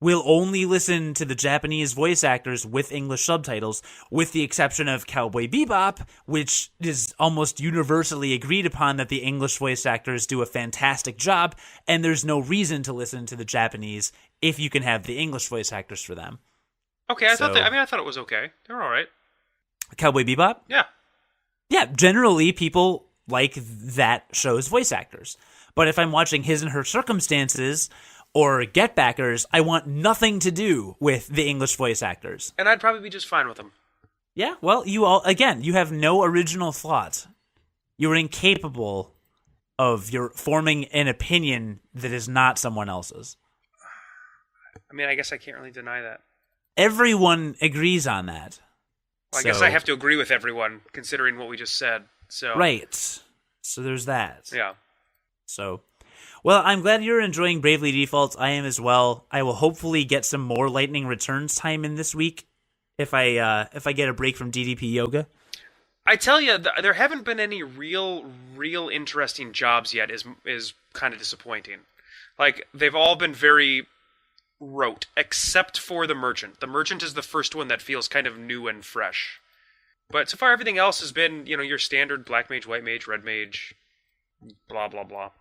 A: will only listen to the Japanese voice actors with English subtitles, with the exception of Cowboy Bebop, which is almost universally agreed upon that the English voice actors do a fantastic job, and there's no reason to listen to the Japanese if you can have the English voice actors for them.
B: Okay, I thought it was okay. They were all right.
A: Cowboy Bebop?
B: Yeah.
A: Yeah, generally people like that show's voice actors. But if I'm watching His and Her Circumstances or Get Backers, I want nothing to do with the English voice actors.
B: And I'd probably be just fine with them.
A: Yeah, well, you have no original thought. You're incapable of forming an opinion that is not someone else's.
B: I mean, I guess I can't really deny that.
A: Everyone agrees on that.
B: Well, I guess I have to agree with everyone, considering what we just said. So
A: right. So there's that.
B: Yeah.
A: So, well, I'm glad you're enjoying Bravely Default. I am as well. I will hopefully get some more Lightning Returns time in this week if I get a break from DDP Yoga.
B: I tell you, there haven't been any real interesting jobs yet. Is kind of disappointing. Like, they've all been very rote, except for the Merchant. The Merchant is the first one that feels kind of new and fresh. But so far, everything else has been, your standard Black Mage, White Mage, Red Mage, blah, blah, blah.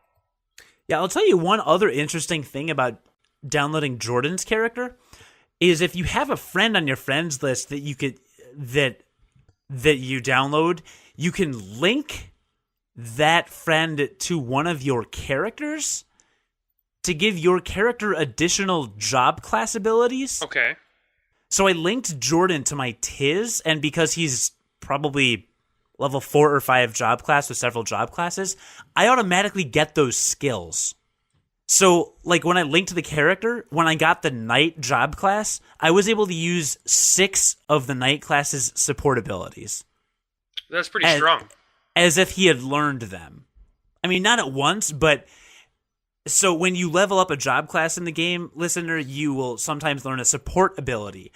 A: Yeah, I'll tell you one other interesting thing about downloading Jordan's character is if you have a friend on your friends list that you could that you download, you can link that friend to one of your characters to give your character additional job class abilities.
B: Okay.
A: So I linked Jordan to my Tiz, and because he's probably level 4 or 5 job class with several job classes, I automatically get those skills. So, like, when I linked the character, when I got the knight job class, I was able to use 6 of the knight class's support abilities.
B: That's pretty strong.
A: As if he had learned them. I mean, not at once, but... So when you level up a job class in the game, listener, you will sometimes learn a support ability.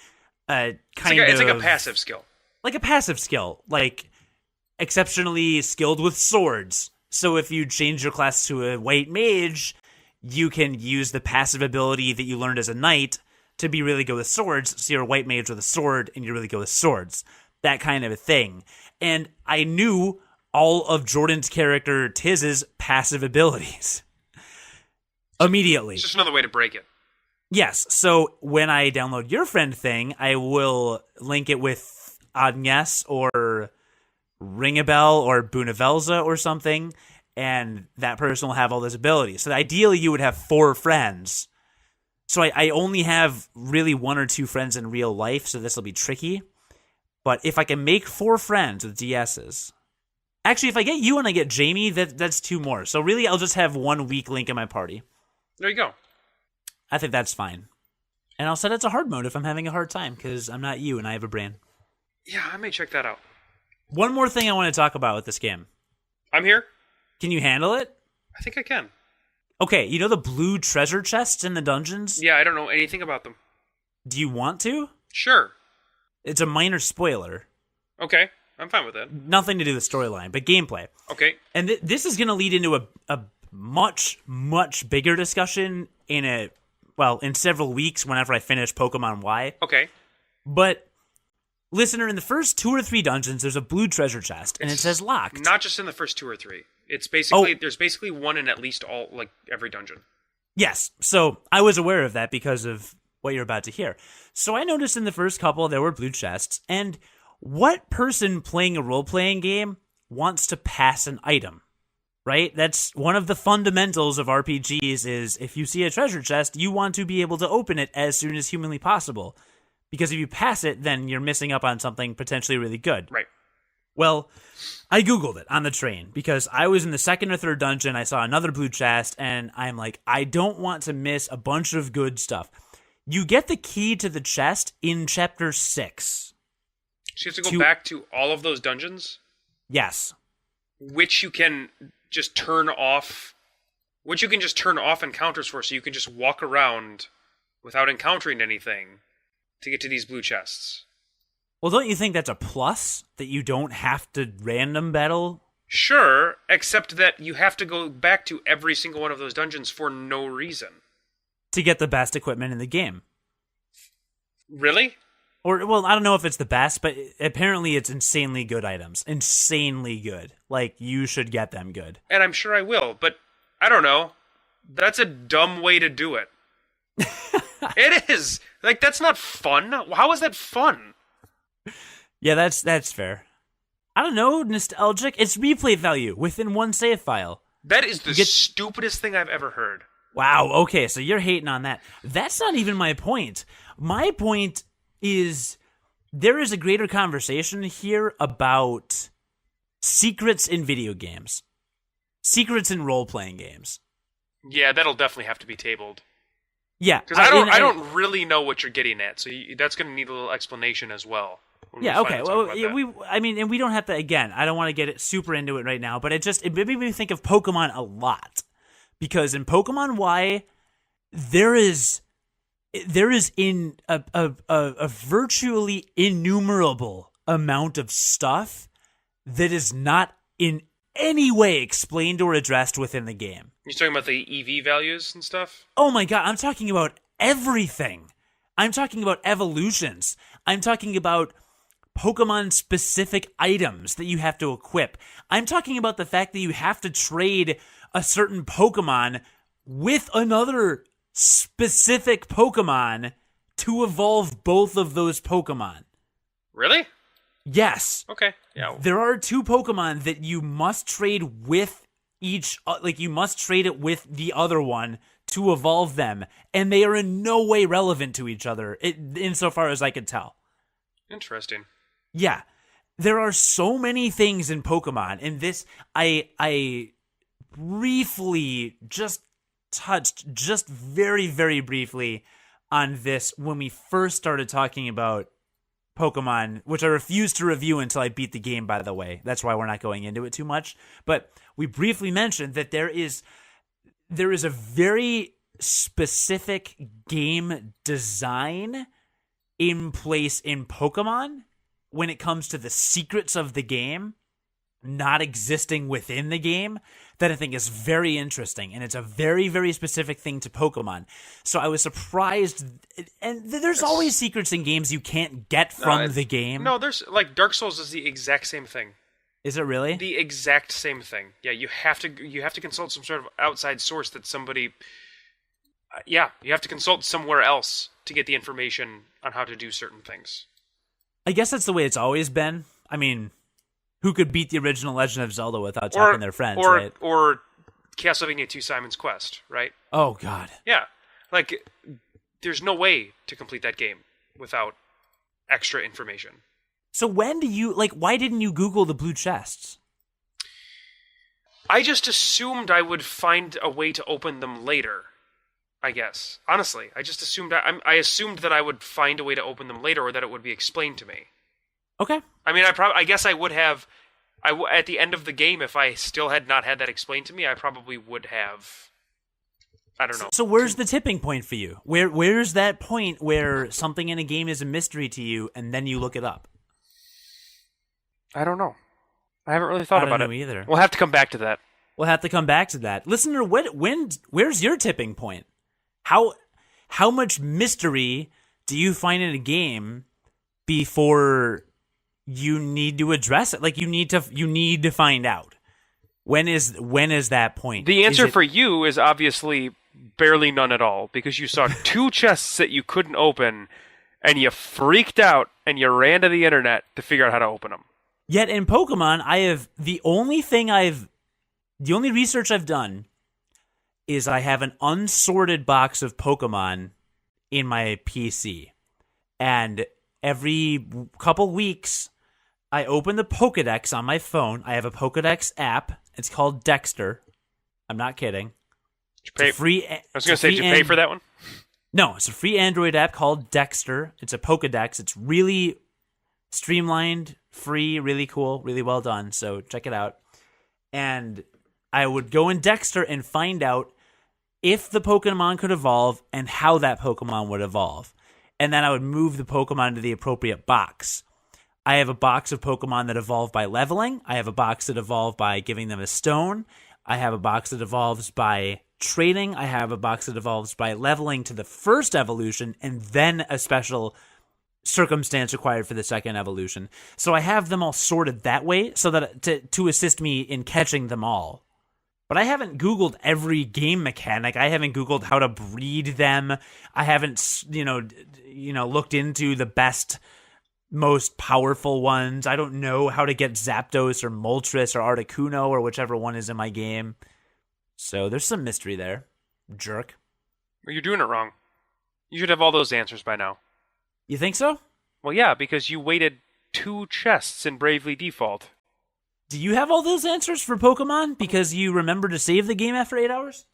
A: It's like
B: a passive skill.
A: Like a passive skill. Like, exceptionally skilled with swords. So if you change your class to a white mage... you can use the passive ability that you learned as a knight to be really good with swords, so you're a white mage with a sword, and you're really good with swords. That kind of a thing. And I knew all of Jordan's character, Tiz's, passive abilities. Immediately.
B: It's just another way to break it.
A: Yes, so when I download your friend thing, I will link it with Agnes, or Ring a Bell, or Bunavelza, or something, and that person will have all those abilities. So ideally, you would have 4 friends. So I only have really 1 or 2 friends in real life, so this will be tricky. But if I can make 4 friends with DSs... Actually, if I get you and I get Jamie, that's 2 more. So really, I'll just have 1 weak link in my party.
B: There you go.
A: I think that's fine. And I'll set it to hard mode if I'm having a hard time, because I'm not you and I have a brain.
B: Yeah, I may check that out.
A: One more thing I want to talk about with this game.
B: I'm here.
A: Can you handle it?
B: I think I can.
A: Okay, you know the blue treasure chests in the dungeons?
B: Yeah, I don't know anything about them.
A: Do you want to?
B: Sure.
A: It's a minor spoiler.
B: Okay, I'm fine with that.
A: Nothing to do with storyline, but gameplay.
B: Okay.
A: And this is going to lead into a much, much bigger discussion in several weeks whenever I finish Pokemon Y.
B: Okay.
A: But, listener, in the first 2 or 3 dungeons, there's a blue treasure chest, and it says locked.
B: Not just in the first 2 or 3. It's basically there's basically 1 in at least every dungeon.
A: Yes, so I was aware of that because of what you're about to hear. So I noticed in the first couple there were blue chests, and what person playing a role-playing game wants to pass an item, right? That's one of the fundamentals of RPGs is if you see a treasure chest, you want to be able to open it as soon as humanly possible. Because if you pass it, then you're missing up on something potentially really good.
B: Right.
A: Well, I Googled it on the train because I was in the 2nd or 3rd dungeon. I saw another blue chest, and I'm like, I don't want to miss a bunch of good stuff. You get the key to the chest in Chapter 6.
B: So you have to go back to all of those dungeons?
A: Yes.
B: Which you can just turn off encounters for, so you can just walk around without encountering anything to get to these blue chests.
A: Well, don't you think that's a plus, that you don't have to random battle?
B: Sure, except that you have to go back to every single one of those dungeons for no reason.
A: To get the best equipment in the game.
B: Really?
A: Or, well, I don't know if it's the best, but apparently it's insanely good items. Insanely good. Like, you should get them good.
B: And I'm sure I will, but I don't know. That's a dumb way to do it. It is! Like, that's not fun. How is that fun?
A: Yeah, that's fair. I don't know, nostalgic. It's replay value within 1 save file.
B: That is the stupidest thing I've ever heard.
A: Wow, okay, so you're hating on that. That's not even my point. My point is there is a greater conversation here about secrets in video games. Secrets in role-playing games.
B: Yeah, that'll definitely have to be tabled.
A: Yeah.
B: Because I don't really know what you're getting at, so that's going to need a little explanation as well.
A: Yeah, okay. Well, and we don't have to, again, I don't want to get it super into it right now, but it made me think of Pokemon a lot. Because in Pokemon Y, there is in a virtually innumerable amount of stuff that is not in any way explained or addressed within the game.
B: You're talking about the EV values and stuff?
A: Oh my god, I'm talking about everything. I'm talking about evolutions. I'm talking about Pokemon-specific items that you have to equip. I'm talking about the fact that you have to trade a certain Pokemon with another specific Pokemon to evolve both of those Pokemon.
B: Really?
A: Yes.
B: Okay. Yeah.
A: There are 2 Pokemon that you must trade with each, you must trade it with the other one to evolve them, and they are in no way relevant to each other, insofar as I could tell.
B: Interesting.
A: Yeah. there are so many things in Pokemon, and this I briefly just touched just very, very briefly on this when we first started talking about Pokemon, which I refused to review until I beat the game, by the way. That's why we're not going into it too much. But we briefly mentioned that there is a very specific game design in place in Pokemon when it comes to the secrets of the game not existing within the game that I think is very interesting, and it's a very, very specific thing to Pokemon. So I was surprised, and there's always secrets in games you can't get from the game.
B: No, there's like Dark Souls is the exact same thing.
A: Is it really?
B: The exact same thing. Yeah, you have to consult some sort of outside source that somebody. You have to consult somewhere else to get the information on how to do certain things.
A: I guess that's the way it's always been. I mean, who could beat the original Legend of Zelda without talking to their friends, right?
B: Or Castlevania 2 Simon's Quest, right?
A: Oh, God.
B: Yeah. Like, there's no way to complete that game without extra information.
A: So when do you, why didn't you Google the blue chests?
B: I just assumed I would find a way to open them later, I guess. Honestly, I just assumed I assumed that I would find a way to open them later, or that it would be explained to me.
A: Okay.
B: I mean, I guess I would have. At the end of the game, if I still had not had that explained to me, I probably would have. I don't know.
A: So where's the tipping point for you? Where's that point where something in a game is a mystery to you, and then you look it up?
B: I don't know. I haven't really thought about it
A: either.
B: We'll have to come back to that.
A: Listener, where's your tipping point? How much mystery do you find in a game before you need to address it? Like, you need to find out. When is that point?
B: The answer for you is obviously barely none at all, because you saw 2 chests that you couldn't open, and you freaked out, and you ran to the internet to figure out how to open them.
A: Yet in Pokemon, the only research I've done is I have an unsorted box of Pokemon in my PC. And every couple weeks, I open the Pokedex on my phone. I have a Pokedex app. It's called Dexter. I'm not kidding.
B: Did you pay for that one?
A: No, it's a free Android app called Dexter. It's a Pokedex. It's really streamlined, free, really cool, really well done. So check it out. And I would go in Dexter and find out if the Pokemon could evolve and how that Pokemon would evolve. And then I would move the Pokemon to the appropriate box. I have a box of Pokemon that evolve by leveling. I have a box that evolve by giving them a stone. I have a box that evolves by trading. I have a box that evolves by leveling to the first evolution and then a special circumstance required for the second evolution. So I have them all sorted that way so that to assist me in catching them all. But I haven't Googled every game mechanic. I haven't Googled how to breed them. I haven't, looked into the best, most powerful ones. I don't know how to get Zapdos or Moltres or Articuno or whichever one is in my game. So there's some mystery there. Jerk.
B: Well, you're doing it wrong. You should have all those answers by now.
A: You think so?
B: Well, yeah, because you waited 2 chests in Bravely Default.
A: Do you have all those answers for Pokemon because you remember to save the game after 8 hours?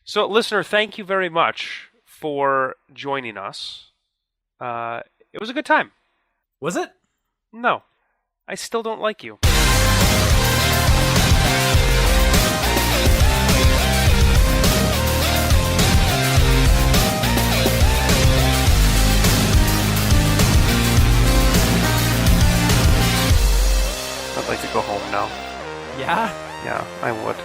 B: So, listener, thank you very much for joining us. It was a good time.
A: Was it?
B: No. I still don't like you. I'd like to go home now.
A: Yeah?
B: Yeah, I would.